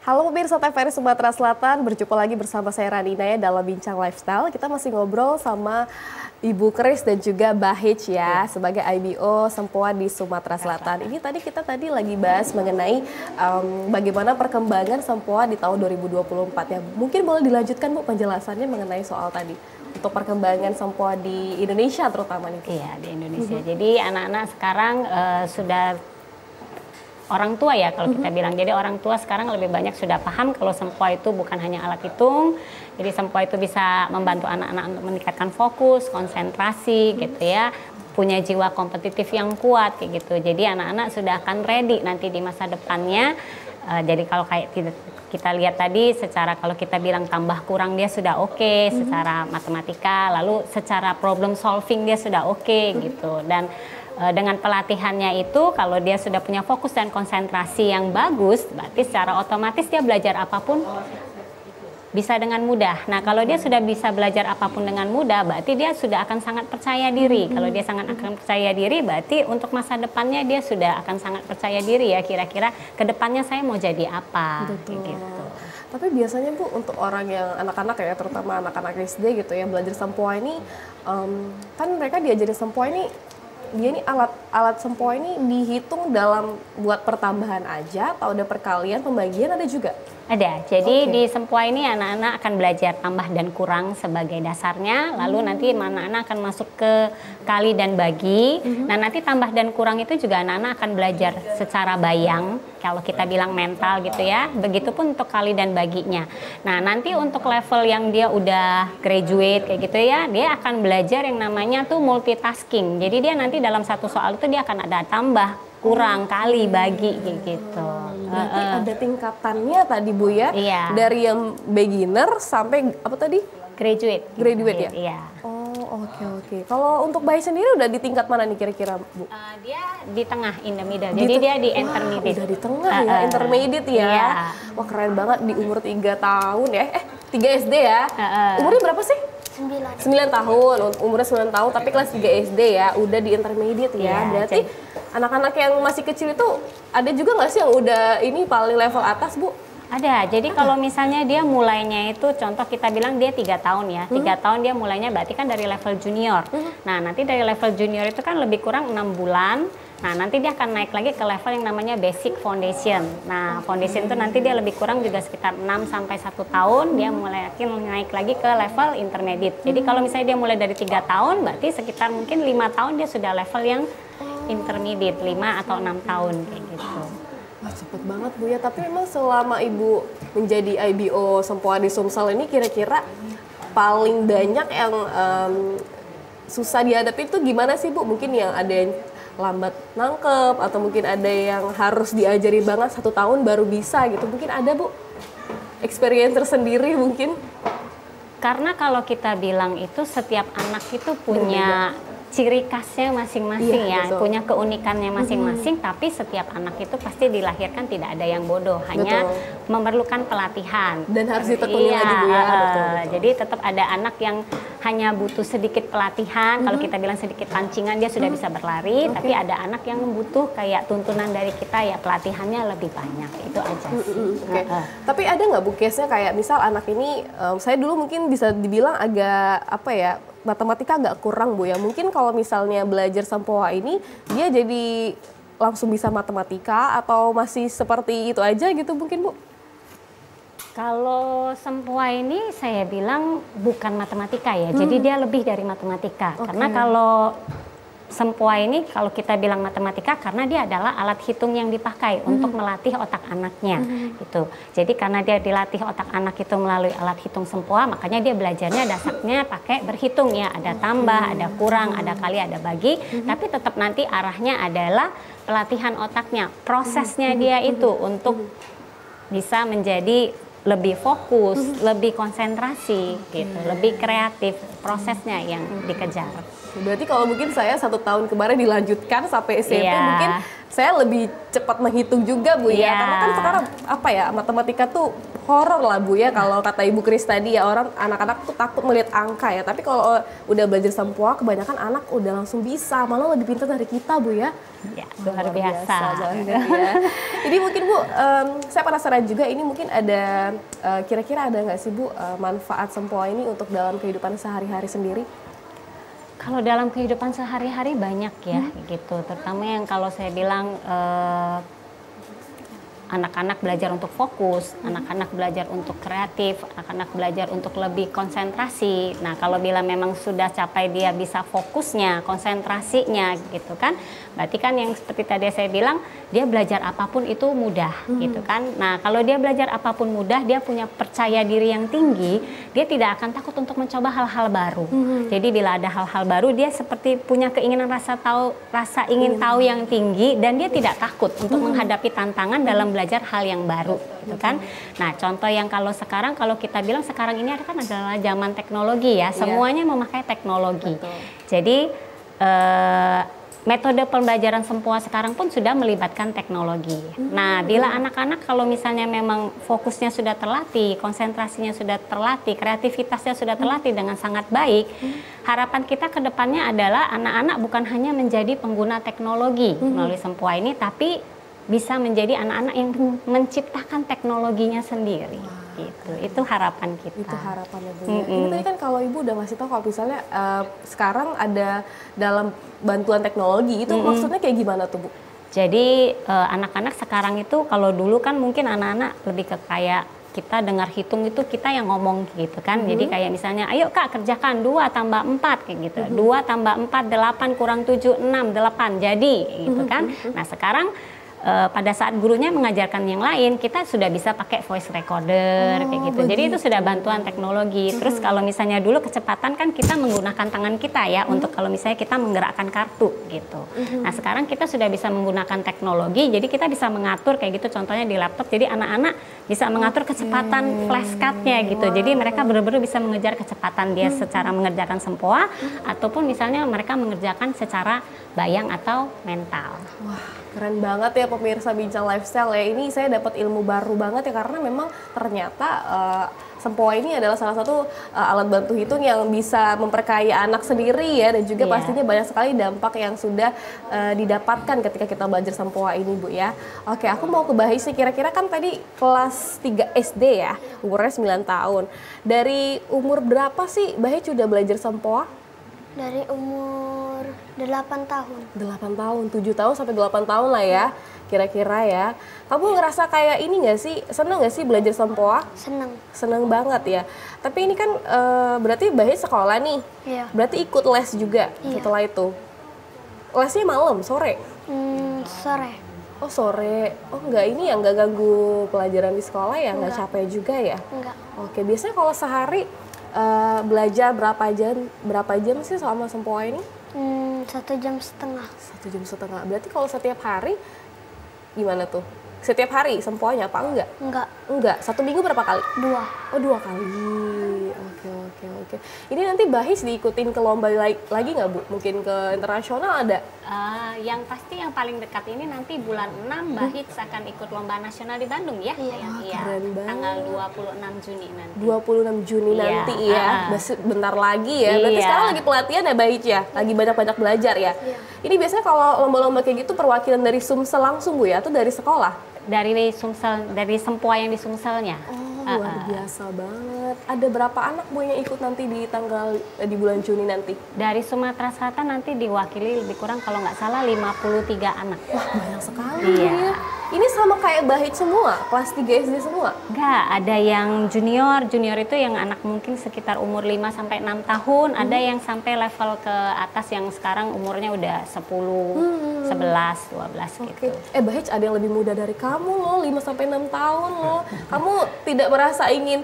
Halo pemirsa TVRI Sumatera Selatan, berjumpa lagi bersama saya Rani Naya dalam Bincang Lifestyle. Kita masih ngobrol sama Ibu Kris dan juga Bahij ya, sebagai IBO Sempoa di Sumatera Selatan. Ini kita tadi lagi bahas mengenai bagaimana perkembangan Sempoa di tahun 2024 ya. Mungkin boleh dilanjutkan Bu penjelasannya mengenai soal tadi untuk perkembangan Sempoa di Indonesia terutama nih. Iya, di Indonesia. Jadi anak-anak sekarang sudah orang tua ya kalau kita bilang. Jadi orang tua sekarang lebih banyak sudah paham kalau Sempoa itu bukan hanya alat hitung. Jadi Sempoa itu bisa membantu anak-anak untuk meningkatkan fokus, konsentrasi gitu ya. Punya jiwa kompetitif yang kuat kayak gitu. Jadi anak-anak sudah akan ready nanti di masa depannya. Jadi kalau kayak kita lihat tadi secara kalau kita bilang tambah kurang dia sudah oke, secara matematika, lalu secara problem solving dia sudah oke gitu. Dan dengan pelatihannya itu kalau dia sudah punya fokus dan konsentrasi yang bagus, berarti secara otomatis dia belajar apapun bisa dengan mudah. Nah kalau dia sudah bisa belajar apapun dengan mudah, berarti dia sudah akan sangat percaya diri. Kalau dia sangat akan percaya diri, berarti untuk masa depannya dia sudah akan sangat percaya diri ya, kira-kira ke depannya saya mau jadi apa. Gitu. Tapi biasanya Bu untuk orang yang anak-anak ya, terutama anak-anak SD gitu ya, belajar Sempoa ini, kan mereka diajarin Sempoa ini, dia ini alat Sempoa ini dihitung dalam buat pertambahan aja atau ada perkalian, pembagian ada juga? Ada, jadi di Sempoa ini anak-anak akan belajar tambah dan kurang sebagai dasarnya, lalu nanti anak-anak akan masuk ke kali dan bagi. Nah nanti tambah dan kurang itu juga anak-anak akan belajar secara bayang, kalau kita bilang mental gitu ya, begitupun untuk kali dan baginya. Nah nanti untuk level yang dia udah graduate kayak gitu ya, dia akan belajar yang namanya tuh multitasking. Jadi dia nanti dalam satu soal itu dia akan ada tambah, kurang, kali, bagi gitu. Berarti ada tingkatannya tadi Bu ya? Iya. Dari yang beginner sampai apa tadi? Graduate ya? Iya. Oh oke. Kalau untuk Bahij sendiri udah di tingkat mana nih kira-kira Bu? Dia di tengah, in the middle. Jadi dia di intermediate. Udah di tengah ya, intermediate ya. Iya. Wah keren banget di umur 3 tahun ya. 3 SD ya. Umurnya berapa sih? 9 tahun, umurnya 9 tahun tapi kelas 3 SD ya, udah di intermediate ya. Iya, berarti anak-anak yang masih kecil itu ada juga nggak sih yang udah ini paling level atas Bu? Ada, jadi kalau misalnya dia mulainya itu contoh kita bilang dia 3 tahun ya, 3 tahun dia mulainya berarti kan dari level junior. Nah nanti dari level junior itu kan lebih kurang 6 bulan. Nah nanti dia akan naik lagi ke level yang namanya basic foundation. Nah foundation itu nanti dia lebih kurang juga sekitar 6 sampai 1 tahun dia mulai naik lagi ke level intermediate. Jadi kalau misalnya dia mulai dari 3 tahun berarti sekitar mungkin 5 tahun dia sudah level yang intermediate, 5 atau 6 tahun kayak gitu. Wah cepet banget Bu ya, tapi memang selama Ibu menjadi IBO Sempoa di Sumsel ini kira-kira paling banyak yang susah dihadapi itu gimana sih Bu? Mungkin yang ada yang lambat nangkep atau mungkin ada yang harus diajari banget 1 tahun baru bisa gitu, mungkin ada Bu experience tersendiri mungkin? Karena kalau kita bilang itu setiap anak itu punya ciri khasnya masing-masing ya, punya keunikannya masing-masing, tapi setiap anak itu pasti dilahirkan tidak ada yang bodoh, hanya memerlukan pelatihan. Dan harus ditekuni lagi Bu ya. Jadi tetap ada anak yang hanya butuh sedikit pelatihan, kalau kita bilang sedikit pancingan dia sudah bisa berlari, tapi ada anak yang butuh kayak tuntunan dari kita ya pelatihannya lebih banyak, itu aja sih. Tapi ada nggak Bu case-nya kayak misal anak ini, saya dulu mungkin bisa dibilang agak apa ya, matematika agak kurang Bu ya, mungkin kalau misalnya belajar Sempoa ini dia jadi langsung bisa matematika atau masih seperti itu aja gitu mungkin Bu? Kalau Sempoa ini saya bilang bukan matematika ya, jadi dia lebih dari matematika. Karena kalau Sempoa ini kalau kita bilang matematika karena dia adalah alat hitung yang dipakai untuk melatih otak anaknya gitu. Jadi karena dia dilatih otak anak itu melalui alat hitung sempoa, makanya dia belajarnya dasarnya pakai berhitung ya, ada tambah, ada kurang, ada kali, ada bagi, tapi tetap nanti arahnya adalah pelatihan otaknya, prosesnya dia itu untuk bisa menjadi lebih fokus, lebih konsentrasi gitu, lebih kreatif, prosesnya yang dikejar. Berarti kalau mungkin saya 1 tahun kemarin dilanjutkan sampai SMP, mungkin saya lebih cepat menghitung juga Bu ya. Karena kan sekarang apa ya, matematika tuh horor lah Bu ya, kalau kata Ibu Kris tadi ya, orang anak-anak tuh takut melihat angka ya. Tapi kalau udah belajar sempoa, kebanyakan anak udah langsung bisa, malah lebih pintar dari kita Bu ya. Ya, luar biasa. Ya. Jadi mungkin Bu, saya penasaran juga, ini mungkin ada kira-kira ada nggak sih Bu manfaat sempoa ini untuk dalam kehidupan sehari-hari sendiri? Kalau dalam kehidupan sehari-hari banyak ya gitu, terutama yang kalau saya bilang anak-anak belajar untuk fokus, anak-anak belajar untuk kreatif, anak-anak belajar untuk lebih konsentrasi. Nah, kalau bila memang sudah capai dia bisa fokusnya, konsentrasinya gitu kan, berarti kan yang seperti tadi saya bilang, dia belajar apapun itu mudah gitu kan. Nah, kalau dia belajar apapun mudah, dia punya percaya diri yang tinggi, dia tidak akan takut untuk mencoba hal-hal baru. Jadi bila ada hal-hal baru, dia seperti punya keinginan rasa ingin tahu yang tinggi, dan dia tidak takut untuk menghadapi tantangan dalam belajar hal yang baru gitu kan. Nah, contoh yang kalau sekarang, kalau kita bilang sekarang ini kan adalah zaman teknologi ya, semuanya memakai teknologi. Jadi metode pembelajaran sempoa sekarang pun sudah melibatkan teknologi. Nah, bila anak-anak kalau misalnya memang fokusnya sudah terlatih, konsentrasinya sudah terlatih, kreativitasnya sudah terlatih dengan sangat baik, harapan kita ke depannya adalah anak-anak bukan hanya menjadi pengguna teknologi melalui sempoa ini, tapi bisa menjadi anak-anak yang menciptakan teknologinya sendiri. Gitu. Itu harapan kita. Itu harapannya Bu. Ini tadi kan kalau Ibu udah ngasih tahu kalau misalnya sekarang ada dalam bantuan teknologi, itu maksudnya kayak gimana tuh Bu? Jadi anak-anak sekarang itu, kalau dulu kan mungkin anak-anak lebih ke kayak kita dengar hitung itu kita yang ngomong gitu kan. Jadi kayak misalnya, ayo Kak kerjakan 2 tambah 4 kayak gitu. 2 tambah 4, 8 kurang 7, 6, 8 jadi gitu kan. Nah, sekarang pada saat gurunya mengajarkan yang lain, kita sudah bisa pakai voice recorder kayak gitu. Jadi itu sudah bantuan teknologi. Terus kalau misalnya dulu kecepatan kan kita menggunakan tangan kita ya untuk kalau misalnya kita menggerakkan kartu gitu. Nah, sekarang kita sudah bisa menggunakan teknologi, jadi kita bisa mengatur kayak gitu, contohnya di laptop. Jadi anak-anak bisa mengatur kecepatan flashcardnya gitu. Jadi mereka benar-benar bisa mengejar kecepatan dia secara mengerjakan sempoa, ataupun misalnya mereka mengerjakan secara bayang atau mental. Wah, keren banget ya pemirsa Bincang Lifestyle ya. Ini saya dapat ilmu baru banget ya, karena memang ternyata sempoa ini adalah salah satu alat bantu hitung yang bisa memperkaya anak sendiri ya, dan juga pastinya banyak sekali dampak yang sudah didapatkan ketika kita belajar sempoa ini Bu ya. Oke, aku mau ke Bahis nih, kira-kira kan tadi kelas 3 SD ya, umurnya 9 tahun. Dari umur berapa sih Bahis sudah belajar sempoa? Dari umur 8 tahun. 8 tahun, 7 tahun sampai 8 tahun lah ya, kira-kira ya. Kamu ngerasa kayak ini nggak sih, seneng nggak sih belajar sempoa? Seneng. Seneng banget ya. Tapi ini kan berarti Bahis sekolah nih, berarti ikut les juga setelah itu. Lesnya malam, sore? Sore. Oh sore, oh enggak, ini ya nggak ganggu pelajaran di sekolah ya, nggak capek juga ya? Enggak. Oke, biasanya kalau sehari belajar berapa jam sih selama sempoa ini? 1,5 jam. 1,5 jam. Berarti kalau setiap hari gimana tuh? Setiap hari sempoanya apa enggak? Enggak. 1 minggu berapa kali? 2. Oh 2 kali. Oke. Ini nanti Bahis diikutin ke lomba lagi nggak Bu? Mungkin ke internasional ada? Yang pasti yang paling dekat ini nanti bulan 6 Bahis akan ikut lomba nasional di Bandung ya. Keren banget. Tanggal 26 Juni nanti. 26 Juni nanti ya. Bentar lagi ya. Berarti sekarang lagi pelatihan ya Bahis ya? Lagi banyak-banyak belajar ya? Ini biasanya kalau lomba-lomba kayak gitu perwakilan dari Sumsel langsung Bu ya? Atau dari sekolah? Dari Sumsel, dari sempoa yang di Sumselnya. Luar biasa banget. Ada berapa anak Bu yang ikut nanti di bulan Juni nanti? Dari Sumatera Selatan nanti diwakili lebih kurang kalau nggak salah 53 anak. Wah, banyak sekali ya. Ini sama kayak Bahij semua, kelas 3 SD semua? Enggak, ada yang junior. Junior itu yang anak mungkin sekitar umur 5-6 tahun. Ada yang sampai level ke atas yang sekarang umurnya udah 10, 11, 12 gitu. Bahij ada yang lebih muda dari kamu loh, 5-6 tahun loh. Kamu tidak merasa ingin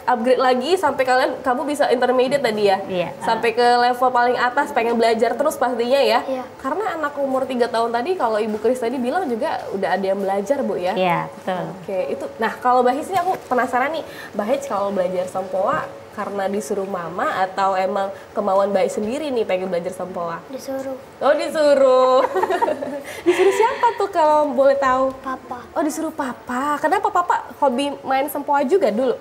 upgrade lagi sampai kamu bisa intermediate tadi ya? Iya. Sampai ke level paling atas, pengen belajar terus pastinya ya? Iya. Karena anak umur 3 tahun tadi, kalau Ibu Kris tadi bilang juga udah ada yang belajar, Bu ya? Iya, betul. Oke, itu. Nah, kalau Bahij ini aku penasaran nih, Bahij kalau belajar Sempoa karena disuruh mama atau emang kemauan Bahij sendiri nih pengen belajar Sempoa? Disuruh Oh, disuruh. Disuruh siapa tuh kalau boleh tahu? papa. Oh, disuruh papa. Kenapa papa hobi main Sempoa juga dulu?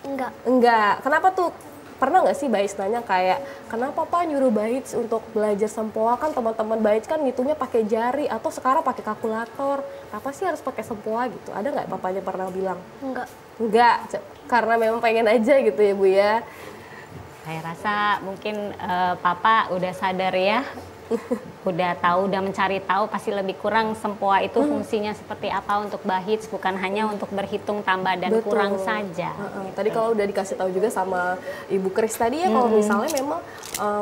Enggak. Enggak. Kenapa tuh? Pernah nggak sih Bahij nanya kayak, kenapa Pak nyuruh Bahij untuk belajar Sempoa? Kan teman-teman Bahij kan ngitungnya pakai jari atau sekarang pakai kalkulator. Apa sih harus pakai Sempoa gitu? Ada nggak papanya pernah bilang? Enggak. Enggak, karena memang pengen aja gitu ya Bu ya. Saya rasa mungkin Papa udah sadar ya, udah tahu, udah mencari tahu, pasti lebih kurang Sempoa itu fungsinya seperti apa untuk Bahij, bukan hanya untuk berhitung tambah dan Betul. kurang saja. Tadi kalau udah dikasih tahu juga sama Ibu Kris tadi ya, kalau misalnya memang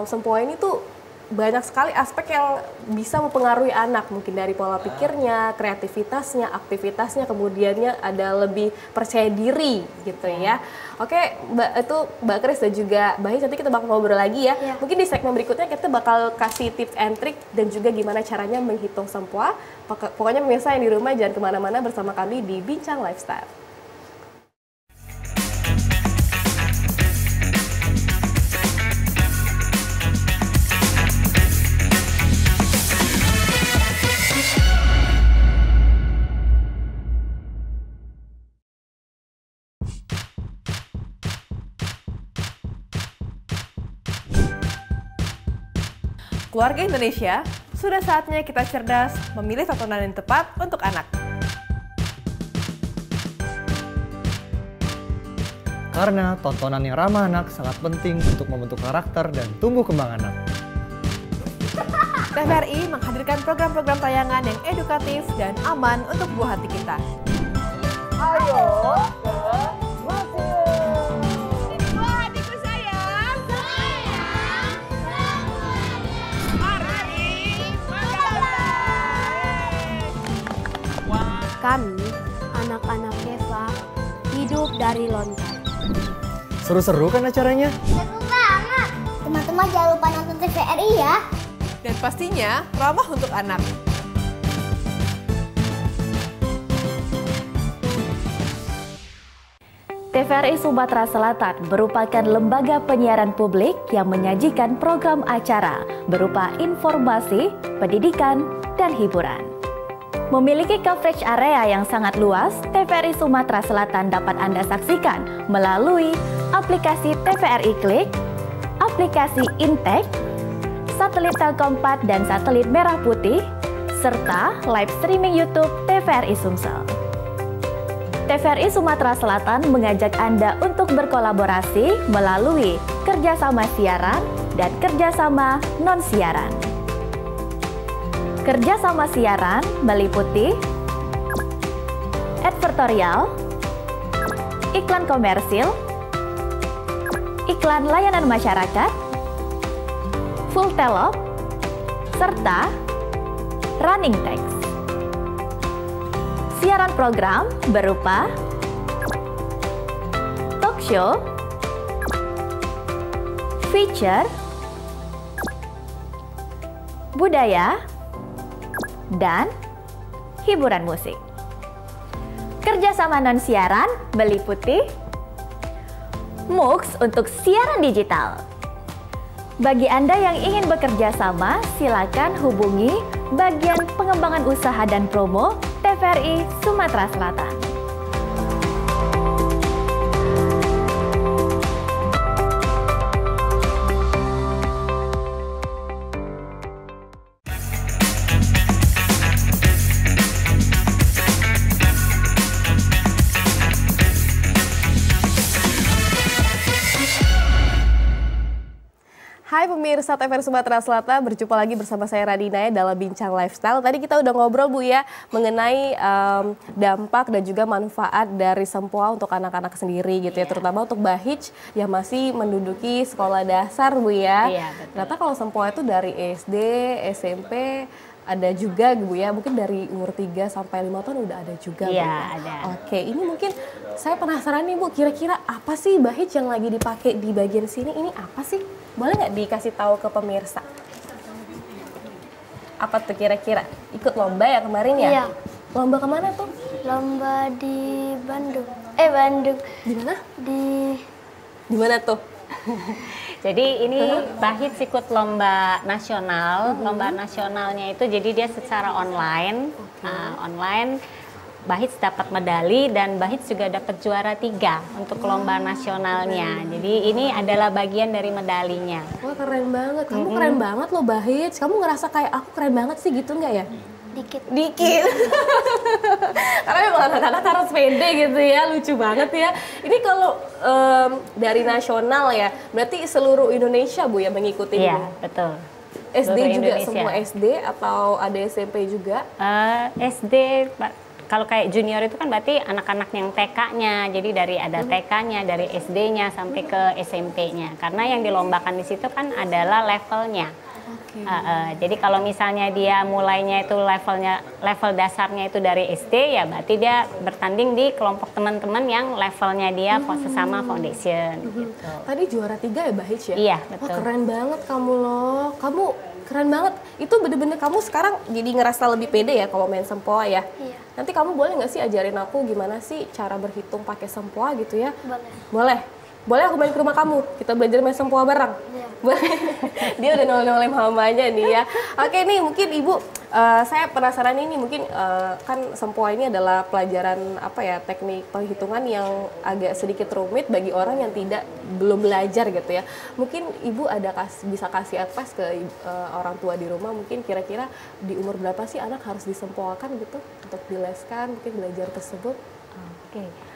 Sempoa ini tuh banyak sekali aspek yang bisa mempengaruhi anak, mungkin dari pola pikirnya, kreativitasnya, aktivitasnya, kemudiannya ada lebih percaya diri gitu ya. Oke, Mbak Kris dan juga Bahij, nanti kita bakal ngobrol lagi ya. Mungkin di segmen berikutnya kita bakal kasih tips and trick dan juga gimana caranya menghitung Sempoa. Pokoknya pemirsa yang di rumah jangan kemana-mana, bersama kami di Bincang Lifestyle. Keluarga Indonesia, sudah saatnya kita cerdas memilih tontonan yang tepat untuk anak. Karena tontonan yang ramah anak sangat penting untuk membentuk karakter dan tumbuh kembang anak. TVRI menghadirkan program-program tayangan yang edukatif dan aman untuk buah hati kita. Ayo ke Kami, anak-anak Eva, hidup dari lontar. Seru-seru kan acaranya? Seru banget! Teman-teman jangan lupa nonton TVRI ya. Dan pastinya ramah untuk anak. TVRI Sumatera Selatan merupakan lembaga penyiaran publik yang menyajikan program acara berupa informasi, pendidikan, dan hiburan. Memiliki coverage area yang sangat luas, TVRI Sumatera Selatan dapat Anda saksikan melalui aplikasi TVRI Klik, aplikasi Intek, satelit Telkom 4 dan satelit Merah Putih, serta live streaming YouTube TVRI Sumsel. TVRI Sumatera Selatan mengajak Anda untuk berkolaborasi melalui kerjasama siaran dan kerjasama non-siaran. Kerjasama siaran meliputi advertorial, iklan komersil, iklan layanan masyarakat, full telop, serta running text. Siaran program berupa talk show, feature, budaya, dan hiburan musik. Kerjasama non-siaran meliputi MUX untuk siaran digital. Bagi Anda yang ingin bekerja sama, silakan hubungi bagian pengembangan usaha dan promo TVRI Sumatera Selatan. Hai pemirsa TVRI Sumatera Selatan, berjumpa lagi bersama saya Radina ya dalam Bincang Lifestyle. Tadi kita udah ngobrol Bu ya mengenai dampak dan juga manfaat dari sempoa untuk anak-anak sendiri gitu ya, terutama untuk Bahij yang masih menduduki sekolah dasar Bu ya. Ternyata kalau sempoa itu dari SD, SMP, ada juga Bu ya, mungkin dari umur 3 sampai 5 tahun udah ada juga Bu. Iya, ada. Oke, ini mungkin saya penasaran nih Bu, kira-kira apa sih Bahij yang lagi dipakai di bagian sini, ini apa sih? Boleh nggak dikasih tahu ke pemirsa? Apa tuh kira-kira? Ikut lomba ya kemarin ya? Iya. Lomba kemana tuh? Lomba di Bandung. Bandung. Di mana? Di mana tuh? Jadi ini Bahij ikut lomba nasional. Lomba nasionalnya itu jadi dia secara online. Online Bahij dapat medali dan Bahij juga dapat juara 3 untuk lomba nasionalnya. Jadi ini adalah bagian dari medalinya. Wah keren banget, kamu keren banget loh Bahij. Kamu ngerasa kayak aku keren banget sih gitu nggak ya? Dikit. Karena memang anak-anak harus pede gitu ya, lucu banget ya. Ini kalau dari nasional ya, berarti seluruh Indonesia Bu ya mengikuti? Iya, betul. SD seluruh juga Indonesia. Semua SD atau ada SMP juga? SD, kalau kayak junior itu kan berarti anak-anak yang TK-nya, jadi dari ada TK-nya, dari SD-nya sampai ke SMP-nya. Karena yang dilombakan di situ kan adalah levelnya. Jadi kalau misalnya dia mulainya itu level dasarnya itu dari SD, ya berarti dia bertanding di kelompok teman-teman yang levelnya dia sesama foundation. Gitu. Tadi juara 3 ya Bahij ya? Iya, betul. Wah keren banget kamu loh, kamu keren banget. Itu bener-bener kamu sekarang jadi ngerasa lebih pede ya kalau main sempoa ya? Iya. Nanti kamu boleh nggak sih ajarin aku gimana sih cara berhitung pakai sempoa gitu ya? Boleh. Boleh? Boleh aku main ke rumah kamu, kita belajar main sempoa bareng? Iya. Boleh? Dia udah nol-nolin mamanya nih ya. Oke nih mungkin Ibu, saya penasaran ini mungkin kan sempoa ini adalah pelajaran apa ya, teknik penghitungan yang agak sedikit rumit bagi orang yang belum belajar gitu ya. Mungkin Ibu bisa kasih advice ke orang tua di rumah, mungkin kira-kira di umur berapa sih anak harus disempoakan gitu untuk dileskan mungkin belajar tersebut? Oke.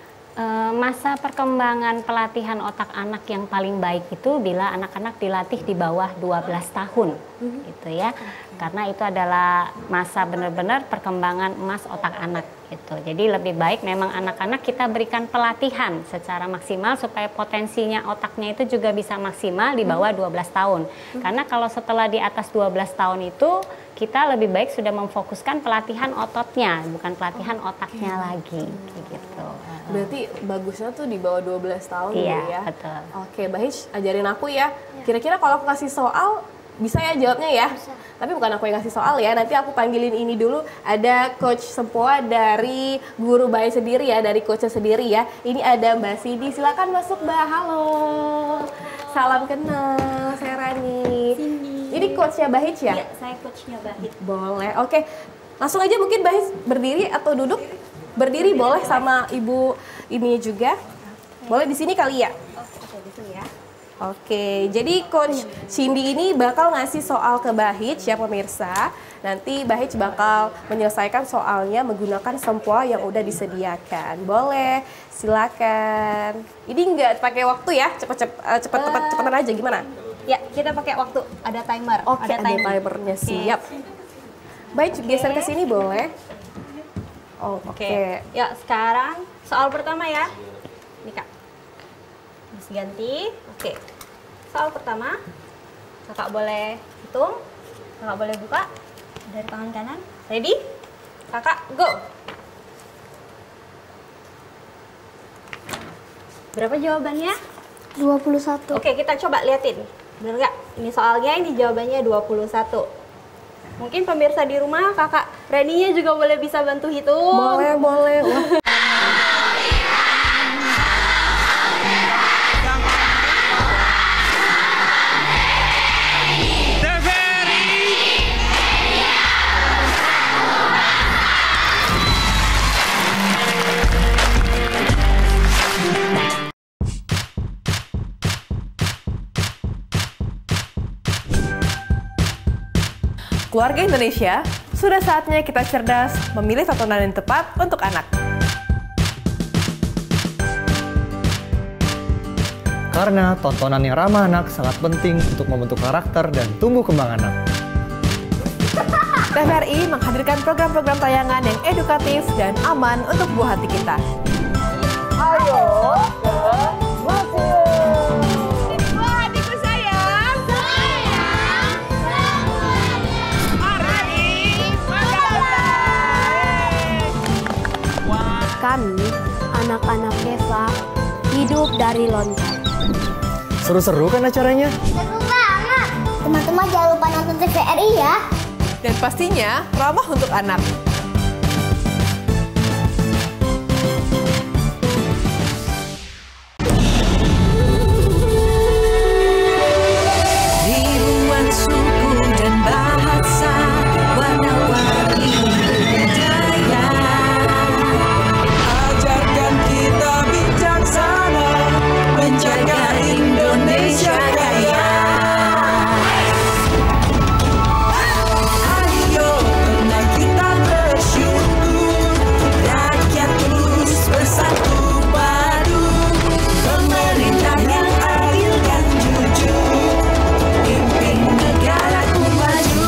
Masa perkembangan pelatihan otak anak yang paling baik itu bila anak-anak dilatih di bawah 12 tahun gitu ya. Karena itu adalah masa benar-benar perkembangan emas otak anak gitu. Jadi lebih baik memang anak-anak kita berikan pelatihan secara maksimal supaya potensinya otaknya itu juga bisa maksimal di bawah 12 tahun. Karena kalau setelah di atas 12 tahun itu kita lebih baik sudah memfokuskan pelatihan ototnya, bukan pelatihan otaknya lagi gitu. Berarti bagusnya tuh di bawah 12 tahun iya, ya? Betul. Oke, Bahij ajarin aku ya. Kira-kira kalau aku kasih soal, bisa ya jawabnya ya? Bisa. Tapi bukan aku yang kasih soal ya, nanti aku panggilin ini dulu. Ada Coach Sempoa dari guru Bahij sendiri ya, dari coachnya sendiri ya. Ini ada Mbak Sidi, silakan masuk Mbak, halo. Salam kenal, saya Rani. Ini coachnya Bahij ya? Iya, saya coachnya Bahij. Boleh, oke. Langsung aja mungkin Bahij berdiri atau duduk? Berdiri boleh sama Ibu ini juga. Boleh di sini kali ya? Oke, di sini ya. Oke, jadi Coach Cindy ini bakal ngasih soal ke Bahij ya pemirsa. Nanti Bahij bakal menyelesaikan soalnya menggunakan sempoa yang udah disediakan. Boleh, silakan. Ini nggak pakai waktu ya, cepetan aja gimana? Ya, kita pakai waktu, ada timer. Oke, ada timernya, siap. Bahij geser ke sini boleh. Oke. Ya, sekarang soal pertama ya. Ini Kak. Mas ganti. Oke. Soal pertama. Kakak boleh hitung. Kakak boleh buka dari tangan kanan. Ready? Kakak go. Berapa jawabannya? 21. Oke, kita coba liatin. Bener nggak? Ini soalnya, ini jawabannya 21. Mungkin pemirsa di rumah, kakak Reninya juga boleh bisa bantu hitung. Boleh, boleh. Keluarga Indonesia, sudah saatnya kita cerdas memilih tontonan yang tepat untuk anak. Karena tontonan yang ramah anak sangat penting untuk membentuk karakter dan tumbuh kembang anak. TVRI menghadirkan program-program tayangan yang edukatif dan aman untuk buah hati kita. Ayo ke museum. Buah hatiku sayang. Sayang semuanya. Mari mengalah. Kami, anak-anak desa, hidup dari lonceng. Seru-seru kan acaranya? Seru banget. Teman-teman jangan lupa nonton TVRI ya. Dan pastinya ramah untuk anak. Ribuan suku dan bahasa, warna-warni budaya. Ajarkan kita bijaksana, menjaga Indonesia kaya. Ayo, mari kita bersyukur, rakyat terus bersatu padu, pemerintah yang adil dan jujur, pimpin negaraku maju.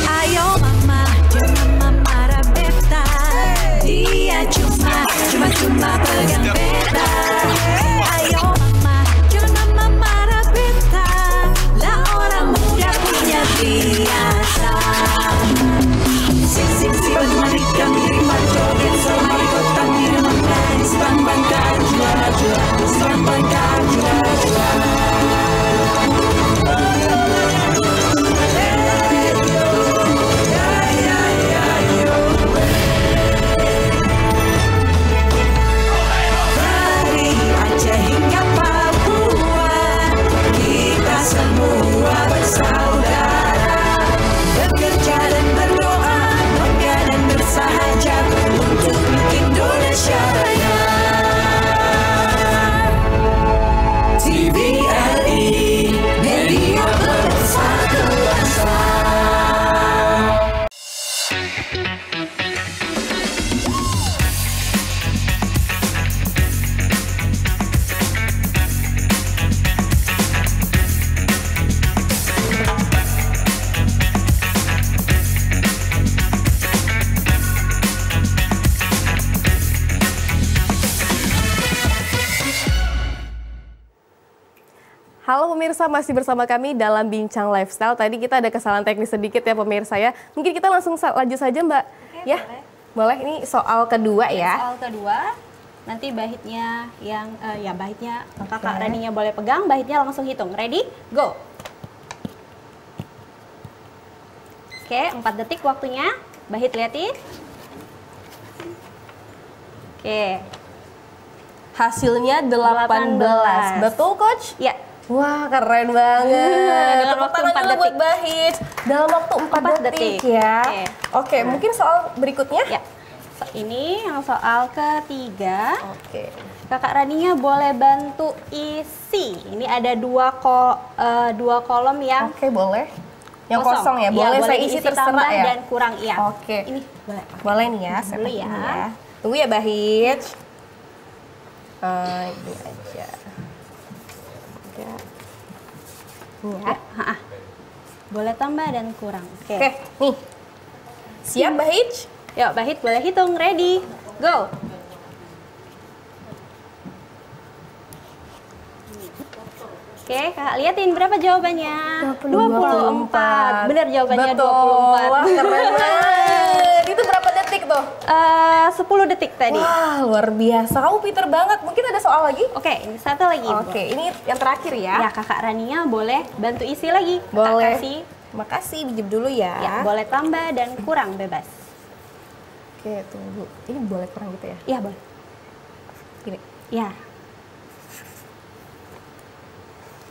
Ayo mama, jangan marah beta, dia cuma pegang beta. Ayo mama, jangan marah beta, lah orang muda punya biasa. Sing sing si mari kami joget sama kota minuman manis, bang bangkan juara juara, bang bangkan juara juara. Dari Aceh hingga Papua, kita semua bersaudara, bekerja dan berdoa, bangga dan bersahaja untuk Indonesia Raya. TVRI, media bersatu bangsa. Halo pemirsa, masih bersama kami dalam Bincang Lifestyle. Tadi kita ada kesalahan teknis sedikit ya pemirsa ya. Mungkin kita langsung lanjut saja Mbak. Oke, Ya, boleh. Ini soal kedua ya. Soal kedua, nanti bahitnya yang bahitnya kakak Raninya boleh pegang, bahitnya langsung hitung. Ready? Go. Oke, 4 detik waktunya. Bahit liatin. Oke. Hasilnya 18. Betul Coach? Ya. Wah, keren banget. Dalam waktu 4 detik. Buat Bahit. Dalam waktu 4 detik ya. Oke, mungkin soal berikutnya. Ya. Ini yang soal ketiga. Oke. Kakak Raninya boleh bantu isi. Ini ada dua kolom yang Oke, boleh. Yang kosong ya, boleh saya isi terserah tambah ya. dan kurang iya. Oke. Ini boleh. Boleh nih ya, saya Dulu pakai ya. ini ya. Tunggu ya Bahit. Ini aja. Ya. Ini ya. Boleh tambah dan kurang. Oke. Oke, nih. Siap Bahit? Yuk, Bahit boleh hitung. Ready? Go. Oke, kakak liatin berapa jawabannya? 24. Benar jawabannya. Betul. 24. Wah, keren banget. Itu berapa detik tuh? 10 detik tadi. Wah, luar biasa. Kamu pinter banget. Mungkin ada soal lagi? Oke, ini satu lagi. Oke, ini yang terakhir ya. Ya, kakak Raninya boleh bantu isi lagi. Kakak Boleh. kasih. Makasih, pinjam dulu ya. Ya, boleh tambah dan kurang bebas. Oke, tunggu. Ini boleh kurang gitu ya? Iya, boleh. Gini. Ya.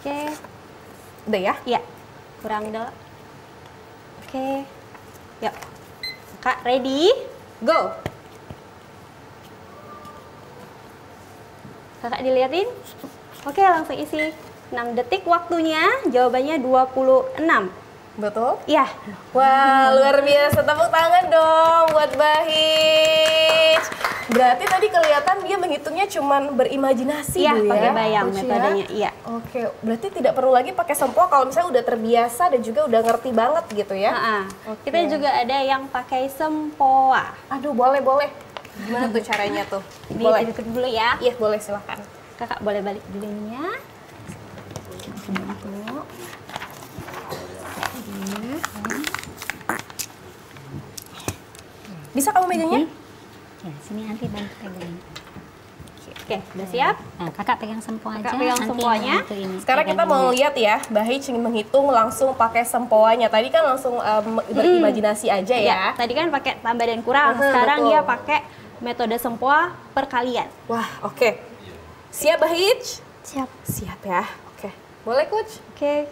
Oke. Udah ya? Iya. Kurang dulu. Oke. Yuk. Kak, ready? Go. Kakak diliatin? Oke, langsung isi. 6 detik waktunya. Jawabannya 26. Betul? Iya. Wah, luar biasa. Tepuk tangan dong buat Bahit. Berarti tadi kelihatan dia menghitungnya cuman berimajinasi, Iya, Bu, ya? pakai bayang Coach, ya? metodenya, iya. Oke, berarti tidak perlu lagi pakai sempoa kalau misalnya udah terbiasa dan juga udah ngerti banget gitu ya? Oke. Kita juga ada yang pakai sempoa. Aduh, boleh. Gimana tuh caranya tuh? Boleh ditutup dulu ya? Iya, boleh, silahkan. Kakak boleh balik dulu ini ya. Bisa kamu megangnya? Ya, sini nanti bantu pegang. Oke, udah siap? Nah, kakak pegang sempoa aja. Kakak pegang nanti sempoanya. yang itu ini. Sekarang kita mau lihat ya, Bahij ingin menghitung langsung pakai sempoanya. Tadi kan langsung berimajinasi aja ya. Tadi kan pakai tambah dan kurang. Sekarang betul. dia pakai metode sempoa perkalian. Wah, oke. Siap, Bahij? Siap. Siap ya. Oke. Boleh, Coach? Oke.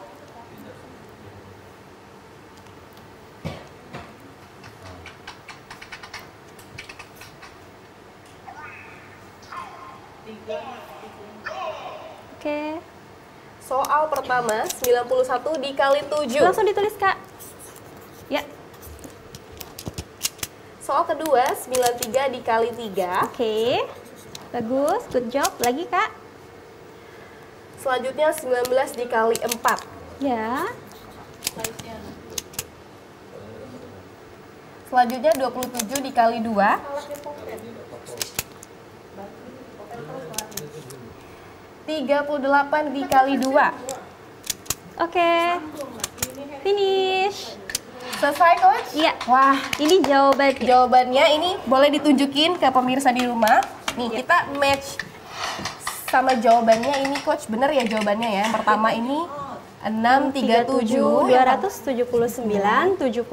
Oke. Soal pertama, 91 dikali 7. Langsung ditulis, Kak. Ya. Soal kedua, 93 dikali 3. Oke. Bagus, good job. Lagi, Kak. Selanjutnya 19 dikali 4. Ya. Selanjutnya 27 dikali 2. 38 dikali 2. Oke. Finish. Selesai, Coach? Iya. Wah, ini jawabannya. Jawabannya ini boleh ditunjukin ke pemirsa di rumah. Nih, kita match sama jawabannya ini, Coach. Bener ya jawabannya ya. Yang pertama ini 637, 279, 76,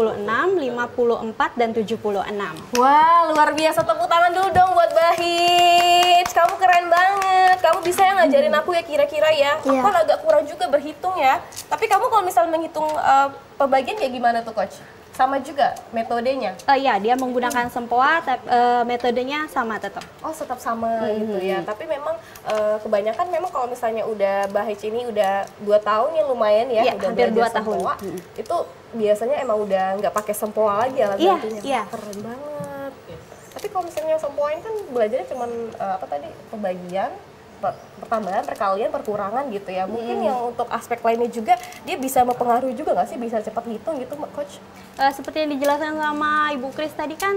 54, dan 76. Wah, luar biasa. Tepuk tangan dulu dong buat Bahij. Kamu keren banget. Kamu bisa ya ngajarin aku ya kira-kira ya. Aku kan agak kurang juga berhitung ya. Tapi kamu kalau misalnya menghitung pembagian kayak gimana tuh, Coach? Sama juga metodenya? Iya, dia menggunakan sempoa, metodenya sama tetap. Oh, tetap sama gitu ya. Tapi memang kebanyakan memang kalau misalnya udah Bahij ini udah 2 tahun ya lumayan ya, Iya, udah hampir 2 belajar tahun. sempoa, itu biasanya emang udah nggak pakai sempoa lagi alat Iya, bantunya. iya. Keren banget. Tapi kalau misalnya sempoa ini kan belajarnya cuman apa tadi, pembagian, pertambahan, perkalian, perkurangan gitu ya. Mungkin yang untuk aspek lainnya juga dia bisa mempengaruhi juga nggak sih, bisa cepat hitung gitu, Coach? Seperti yang dijelaskan sama Ibu Kris tadi kan,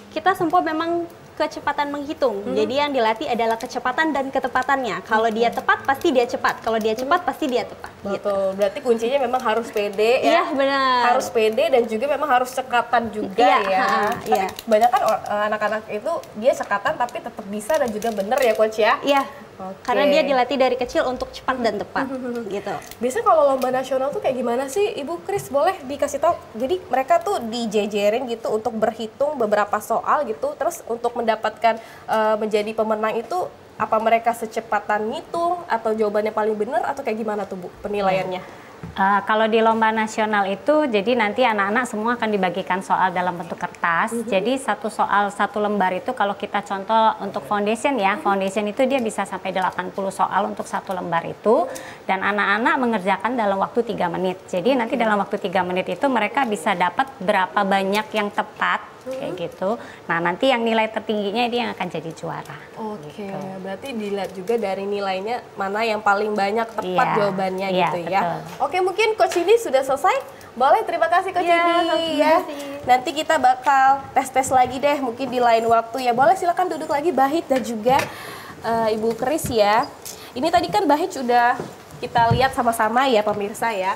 kita sempoa memang kecepatan menghitung. Jadi yang dilatih adalah kecepatan dan ketepatannya. Kalau dia tepat, pasti dia cepat. Kalau dia cepat, pasti dia tepat. Betul. Berarti kuncinya memang harus pede ya. Iya, benar. Harus pede dan juga memang harus cekatan juga ya. Tapi kebanyakan anak-anak itu dia cekatan tapi tetap bisa dan juga benar ya, Coach ya. Iya. Oke. Karena dia dilatih dari kecil untuk cepat dan tepat. Gitu. Biasanya kalau lomba nasional tuh kayak gimana sih, Ibu Kris? Boleh dikasih tahu? Jadi mereka tuh dijejerin gitu untuk berhitung beberapa soal gitu, terus untuk mendapatkan menjadi pemenang itu apa mereka secepatan ngitung atau jawabannya paling benar atau kayak gimana tuh, Bu, penilaiannya? Kalau di lomba nasional itu, jadi nanti anak-anak semua akan dibagikan soal dalam bentuk kertas. Jadi satu soal satu lembar itu kalau kita contoh untuk foundation ya, foundation itu dia bisa sampai 80 soal untuk satu lembar itu. Dan anak-anak mengerjakan dalam waktu 3 menit. Jadi nanti dalam waktu 3 menit itu mereka bisa dapat berapa banyak yang tepat, kayak gitu. Nah, nanti yang nilai tertingginya dia yang akan jadi juara. Oke, berarti dilihat juga dari nilainya mana yang paling banyak tepat jawabannya gitu ya. Betul. Oke, mungkin Coach ini sudah selesai. Boleh, terima kasih Coach ini ya. Nanti kita bakal tes-tes lagi deh mungkin di lain waktu ya. Boleh, silakan duduk lagi Bahij dan juga Ibu Kris ya. Ini tadi kan Bahij udah kita lihat sama-sama ya pemirsa ya,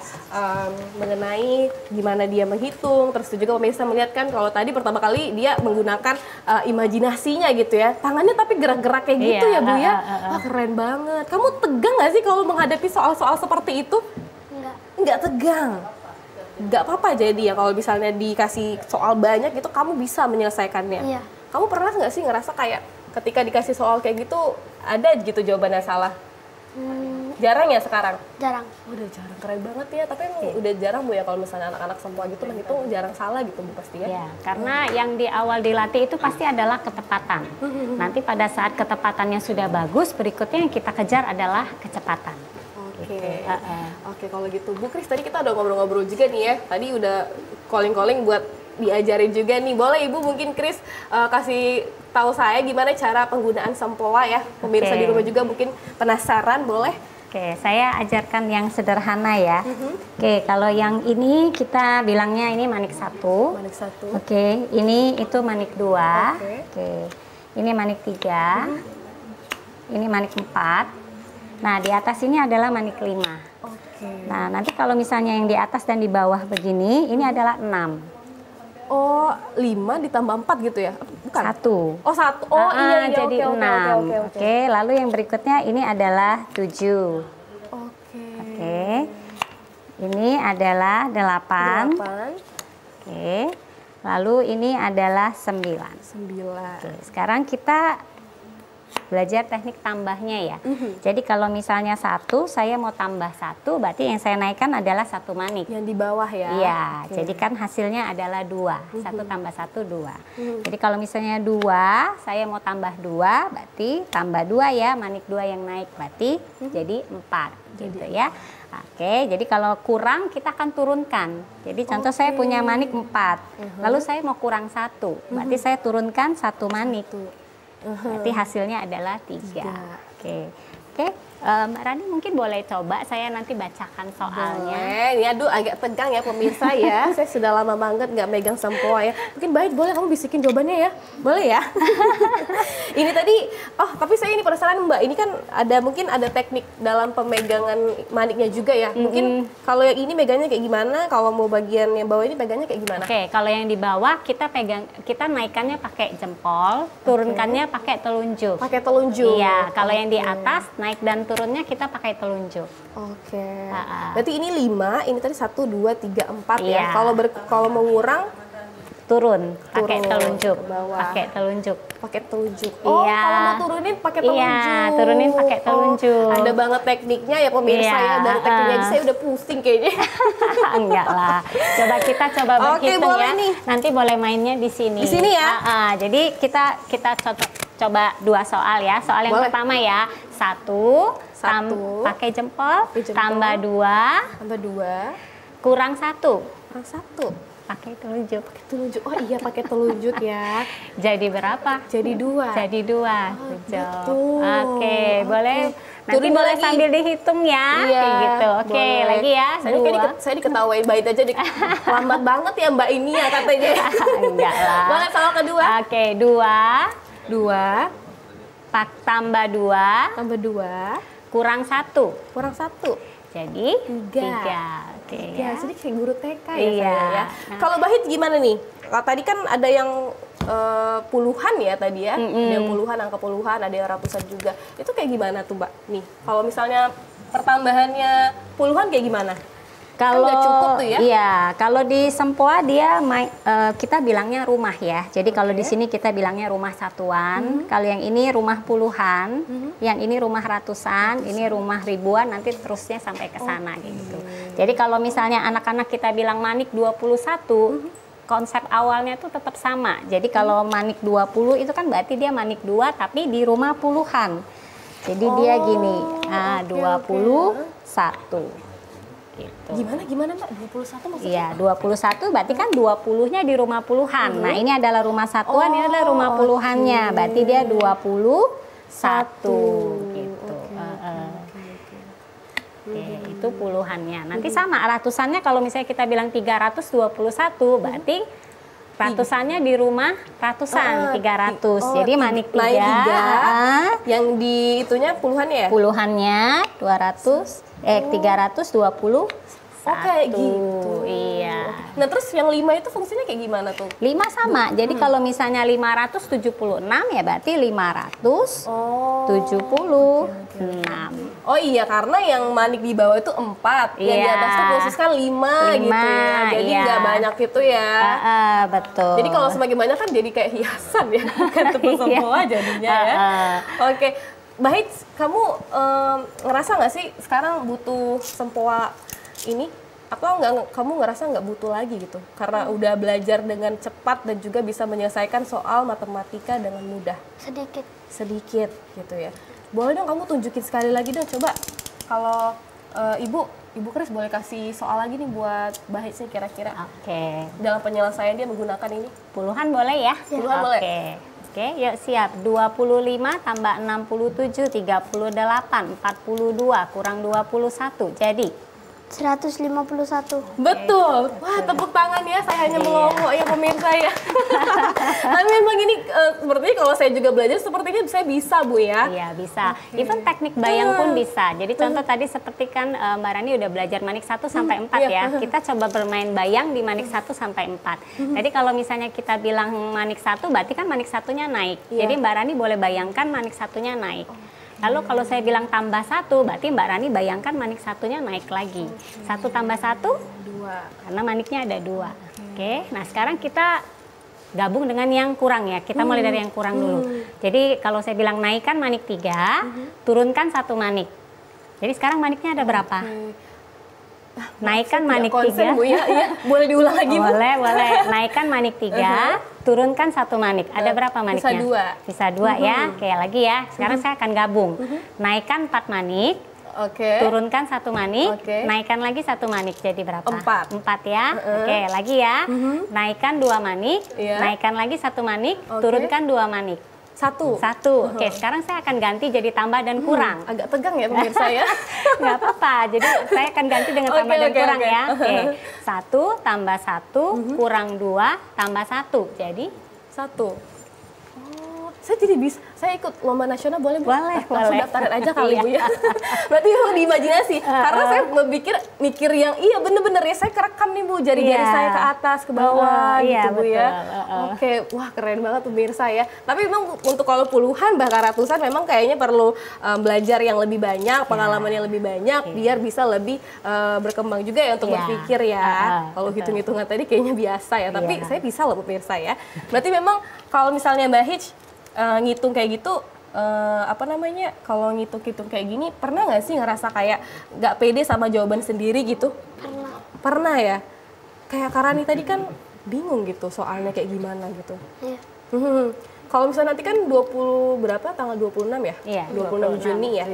mengenai gimana dia menghitung. Terus juga pemirsa melihat kan kalau tadi pertama kali dia menggunakan imajinasinya gitu ya, tangannya tapi gerak-gerak kayak gitu ya Bu ya. Wah, keren banget. Kamu tegang nggak sih kalau menghadapi soal-soal seperti itu? Nggak tegang. Nggak apa-apa jadi ya kalau misalnya dikasih soal banyak gitu kamu bisa menyelesaikannya. Iya. Kamu pernah nggak sih ngerasa kayak ketika dikasih soal kayak gitu ada gitu jawabannya salah? Jarang ya sekarang? Jarang. Udah jarang, keren banget ya. Tapi emang udah jarang Bu ya kalau misalnya anak-anak sempoa gitu menghitung jarang salah gitu Bu pasti ya? Ya, karena yang di awal dilatih itu pasti adalah ketepatan. Nanti pada saat ketepatannya sudah bagus, berikutnya yang kita kejar adalah kecepatan. Oke. Oke, kalau gitu Bu Kris tadi kita udah ngobrol-ngobrol juga nih ya. Tadi udah calling-calling buat diajarin juga nih. Boleh Ibu mungkin Kris kasih tahu saya gimana cara penggunaan sempoa ya. Pemirsa di rumah juga mungkin penasaran, boleh? Oke, saya ajarkan yang sederhana ya. Oke, kalau yang ini kita bilangnya ini manik 1. Manik 1. Oke, ini itu manik 2. Oke, ini manik 3. Ini manik 4. Nah, di atas ini adalah manik 5. Nah, nanti kalau misalnya yang di atas dan di bawah begini, ini adalah 6. Oh, 5 ditambah 4 gitu ya? Bukan? 1. Oh, 1. Oh, iya, jadi oke, 6. oke. Oke, lalu yang berikutnya ini adalah 7. Oke. Ini adalah 8. Oke. Lalu ini adalah 9. Oke, sekarang kita belajar teknik tambahnya ya. Jadi kalau misalnya 1, saya mau tambah 1, berarti yang saya naikkan adalah 1 manik. Yang di bawah ya? Iya, jadi kan hasilnya adalah 2. 1 tambah 1, 2. Jadi kalau misalnya 2, saya mau tambah 2, berarti tambah 2 ya, manik 2 yang naik, berarti jadi 4 gitu ya. Oke, jadi kalau kurang kita akan turunkan. Jadi contoh saya punya manik 4, lalu saya mau kurang 1, berarti saya turunkan 1 manik. Berarti hasilnya adalah 3. Oke. Mbak Rani mungkin boleh coba, saya nanti bacakan soalnya. Boleh. Ini aduh agak tegang ya pemirsa ya. Saya sudah lama banget nggak megang sempoa ya. Mungkin baik boleh kamu bisikin jawabannya ya. Boleh ya? Ini tadi, tapi saya ini penasaran Mbak. Ini kan mungkin ada teknik dalam pemegangan maniknya juga ya. Mungkin kalau yang ini megangnya kayak gimana? Kalau mau bagian yang bawah ini megangnya kayak gimana? Oke, kalau yang di bawah kita naikkannya pakai jempol, turunkannya pakai telunjuk. Pakai telunjuk. Iya, kalau yang di atas naik dan turunnya kita pakai telunjuk. Oke. Berarti ini 5, ini tadi 1, 2, 3, 4 Iya. ya. Kalau mengurang turun pakai telunjuk. Bawah. Pakai telunjuk. Pakai telunjuk. Oh, Iya. kalau mau turunin pakai telunjuk. Iya, turunin pakai telunjuk. Ada banget tekniknya ya pemirsa Iya, ya. Dari tekniknya aja saya udah pusing kayaknya. Enggak lah. Kita coba berhitung boleh ya. nih. Nanti boleh mainnya di sini. Di sini ya. Jadi kita coba 2 soal ya. Soal yang pertama ya. 1 pakai jempol, tambah 2, kurang 1. Pakai telunjuk. Oh iya, pakai telunjuk ya. Jadi berapa? Jadi 2. Jadi 2. Betul. Oke, boleh. Nanti Turunin boleh lagi. sambil dihitung ya. Iya, Kayak gitu. Oke, boleh. lagi ya. Saya diketawain Mbak aja lambat banget ya Mbak ini ya katanya. Enggak lah. Boleh soal kedua. Oke, 2. Tambah 2. Kurang 1. Kurang 1. Jadi 3. Oke. Ya, jadi kayak guru TK ya Iya. saya ya. Kalau Bahit gimana nih? Tadi kan ada yang puluhan ya tadi ya. Ada yang puluhan, angka puluhan, ada yang ratusan juga. Itu kayak gimana tuh Mbak? Nih, kalau misalnya pertambahannya puluhan kayak gimana? Kalau nggak cukup tuh ya? Iya, kalau di sempoa dia kita bilangnya rumah ya. Jadi kalau di sini kita bilangnya rumah satuan. Kalau yang ini rumah puluhan, yang ini rumah ratusan, ini rumah ribuan, nanti terusnya sampai ke sana gitu. Jadi kalau misalnya anak-anak kita bilang manik 21, konsep awalnya tuh tetap sama. Jadi kalau manik 20 itu kan berarti dia manik 2 tapi di rumah puluhan. Jadi dia gini, 21. Gitu. Gimana Mbak? 21 maksudnya? Iya, 21 berarti kan 20-nya di rumah puluhan. Nah, ini adalah rumah satuan, ini adalah rumah puluhannya. Berarti dia 21 gitu. Oke, itu puluhannya. Nanti sama ratusannya kalau misalnya kita bilang 321 berarti ratusannya di rumah ratusan 300. Jadi manik 3. Yang di itunya puluhannya ya? Puluhannya 320. Kayak gitu. Iya. Nah, terus yang 5 itu fungsinya kayak gimana tuh? 5 sama. Jadi kalau misalnya 576 ya berarti 576. Oh iya, karena yang manik di bawah itu 4, yang di atas itu khususkan 5 gitu ya. Jadi nggak banyak gitu ya. Betul. Jadi kalau semakin banyak kan jadi kayak hiasan ya, bukan tepung sempoa jadinya ya. Oke, Bahit, kamu ngerasa nggak sih sekarang butuh sempoa ini? Atau kamu ngerasa nggak butuh lagi gitu? Karena udah belajar dengan cepat dan juga bisa menyelesaikan soal matematika dengan mudah. Sedikit gitu ya. Boleh dong kamu tunjukin sekali lagi dong, coba kalau Ibu Ibu Kris boleh kasih soal lagi nih buat Bahij nih kira-kira. Oke. Dalam penyelesaian dia menggunakan ini. Puluhan boleh ya? Puluhan boleh. Oke, yuk siap. 25 tambah 67, 38, 42, kurang 21. Jadi? 151. Betul. Wah, tepuk tangan ya. Saya hanya melongo ya pemirsa ya. Tapi memang ini sepertinya kalau saya juga belajar sepertinya saya bisa Bu ya. Iya bisa. Even teknik bayang pun bisa. Jadi contoh tadi seperti kan Mbak Rani udah belajar manik 1 sampai 4 ya. Kita coba bermain bayang di manik 1 sampai 4. Jadi kalau misalnya kita bilang manik 1 berarti kan manik 1-nya naik. Jadi Mbak Rani boleh bayangkan manik 1-nya naik. Lalu kalau saya bilang tambah 1, berarti Mbak Rani bayangkan manik 1-nya naik lagi. 1 tambah 1? 2. Karena maniknya ada 2. Oke, nah sekarang kita gabung dengan yang kurang ya. Kita mulai dari yang kurang dulu. Jadi kalau saya bilang naikkan manik 3, turunkan 1 manik. Jadi sekarang maniknya ada berapa? Naikkan manik 3. Bu, ya. Boleh diulang lagi Bu? Boleh. Naikkan manik 3, turunkan 1 manik. Ada berapa maniknya? Sisa 2 ya. Oke, lagi ya. Sekarang saya akan gabung. Naikkan 4 manik. Turunkan 1 manik. Naikkan lagi 1 manik. Jadi berapa? 4 ya. Oke, lagi ya. Naikkan 2 manik. Naikkan lagi 1 manik. Turunkan 2 manik. 1. Oke, sekarang saya akan ganti jadi tambah dan kurang. Agak tegang ya pemirsa ya. Nggak apa-apa. Jadi saya akan ganti dengan tambah dan kurang ya. Oke. 1 tambah 1 kurang 2 tambah 1. Jadi 1. Saya jadi bisa, saya ikut lomba nasional boleh Bu? Langsung daftarin aja kali Bu ya. Berarti memang diimajinasi. Karena saya mikir yang bener-bener ya, saya kerekam nih Bu, jari-jari saya ke atas, ke bawah gitu Bu ya. Oke, wah keren banget pemirsa ya. Tapi memang untuk kalau puluhan bahkan ratusan memang kayaknya perlu belajar yang lebih banyak, pengalaman yang lebih banyak, biar bisa lebih berkembang juga ya untuk berpikir ya. Kalau hitung-hitungan tadi kayaknya biasa ya, tapi saya bisa loh pemirsa ya. Berarti memang kalau misalnya Bahij ngitung kayak gitu, kalau ngitung-ngitung kayak gini, pernah nggak sih ngerasa kayak nggak pede sama jawaban sendiri gitu? Pernah ya? Kayak Karani tadi kan bingung gitu soalnya kayak gimana gitu. Iya. Kalau misalnya nanti kan 20 berapa, tanggal 26 ya? Iya, 26 Juni ya?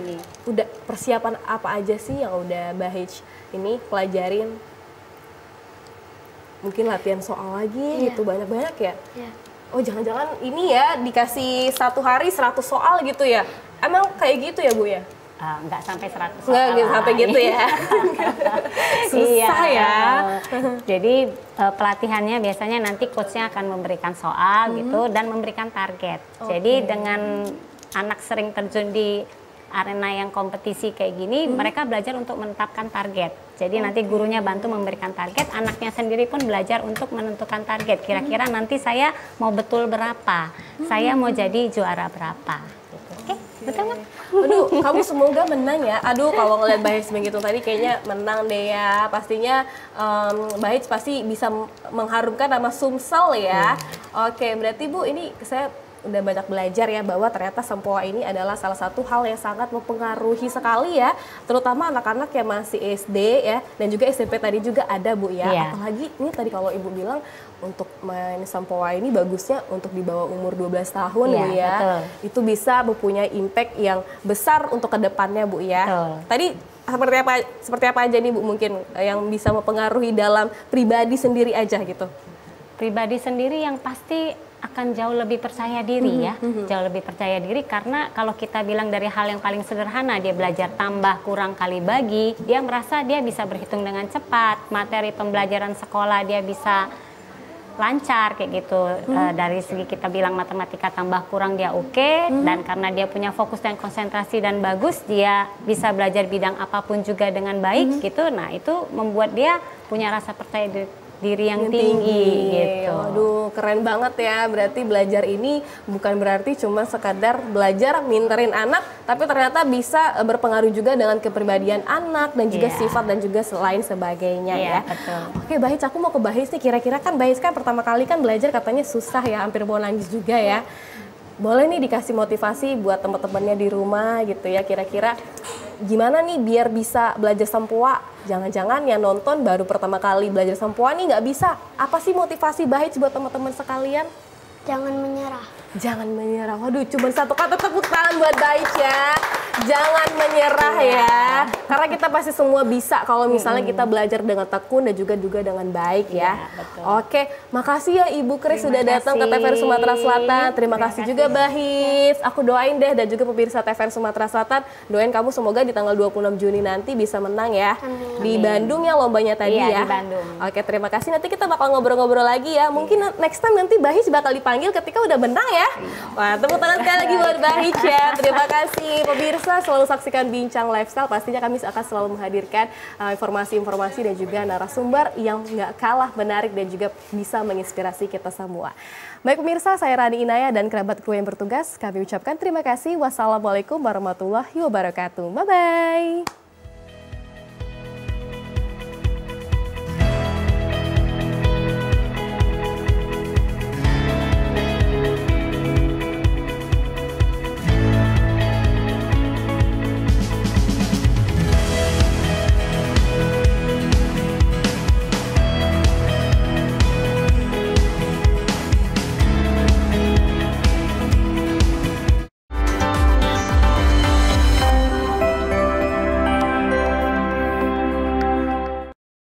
Udah persiapan apa aja sih yang udah Bahij ini pelajarin? Mungkin latihan soal lagi gitu, banyak-banyak ya? Iya. Oh jangan-jangan ini ya dikasih 1 hari 100 soal gitu ya? Emang kayak gitu ya Bu ya? Nggak sampai 100 soal. Nggak sampai gitu ya? Susah ya. Jadi pelatihannya biasanya nanti coachnya akan memberikan soal gitu dan memberikan target. Jadi dengan anak sering terjun di arena yang kompetisi kayak gini, mereka belajar untuk menetapkan target. Jadi nanti gurunya bantu memberikan target, anaknya sendiri pun belajar untuk menentukan target. Kira-kira nanti saya mau betul berapa, saya mau jadi juara berapa. Gitu. Oke, betul nggak? Aduh, kamu semoga menang ya. Aduh, kalau ngeliat Bahij begitu tadi kayaknya menang deh ya. Pastinya Bahij pasti bisa mengharumkan nama Sumsel ya. Oke, berarti Bu ini saya udah banyak belajar ya bahwa ternyata sempoa ini adalah salah satu hal yang sangat mempengaruhi sekali ya, terutama anak-anak yang masih SD ya, dan juga SMP tadi juga ada Bu ya. Apalagi ini tadi kalau Ibu bilang untuk main sempoa ini bagusnya untuk di bawah umur 12 tahun Bu ya. Betul. Itu bisa mempunyai impact yang besar untuk kedepannya Bu ya. Betul. Tadi seperti apa aja nih Bu mungkin yang bisa mempengaruhi dalam pribadi sendiri aja gitu? Pribadi sendiri yang pasti akan jauh lebih percaya diri ya, jauh lebih percaya diri karena kalau kita bilang dari hal yang paling sederhana, dia belajar tambah kurang kali bagi, dia merasa dia bisa berhitung dengan cepat, materi pembelajaran sekolah dia bisa lancar kayak gitu. Dari segi kita bilang matematika tambah kurang dia oke, dan karena dia punya fokus dan konsentrasi dan bagus, dia bisa belajar bidang apapun juga dengan baik gitu. Nah itu membuat dia punya rasa percaya diri yang tinggi gitu. Aduh, keren banget ya. Berarti belajar ini bukan berarti cuma sekadar belajar minterin anak, tapi ternyata bisa berpengaruh juga dengan kepribadian anak dan juga sifat dan juga lain sebagainya ya. Betul. Oke, Bahij, aku mau ke Bahij nih. Kira-kira kan Bahij kan pertama kali kan belajar katanya susah ya, hampir mau nangis juga ya. Boleh nih dikasih motivasi buat teman-temannya di rumah gitu ya, kira-kira gimana nih biar bisa belajar sempoa? Jangan-jangan yang nonton baru pertama kali belajar sempoa nih nggak bisa. Apa sih motivasi Bahij buat teman-teman sekalian? Jangan menyerah. Jangan menyerah. Waduh, cuma satu kata tepuk tangan buat Bahij ya. Jangan menyerah ya, karena kita pasti semua bisa kalau misalnya kita belajar dengan tekun dan juga dengan baik ya. Betul. Oke, makasih ya Ibu Kris sudah datang ke TVRI Sumatera Selatan. Terima kasih juga Bahis. Aku doain deh dan juga pemirsa TVRI Sumatera Selatan, doain kamu semoga di tanggal 26 Juni nanti bisa menang ya. Di Bandung ya lombanya tadi ya. Di Bandung. Oke, terima kasih. Nanti kita bakal ngobrol-ngobrol lagi ya. Mungkin next time nanti Bahis bakal dipanggil ketika udah menang ya. Wah, tepuk tangan sekali lagi buat Bahis ya. Terima kasih pemirsa, selalu saksikan Bincang Lifestyle. Pastinya kami akan selalu menghadirkan informasi-informasi dan juga narasumber yang nggak kalah menarik dan juga bisa menginspirasi kita semua. Baik pemirsa, saya Rani Inaya dan kerabat kru yang bertugas, kami ucapkan terima kasih. Wassalamualaikum warahmatullahi wabarakatuh. Bye-bye.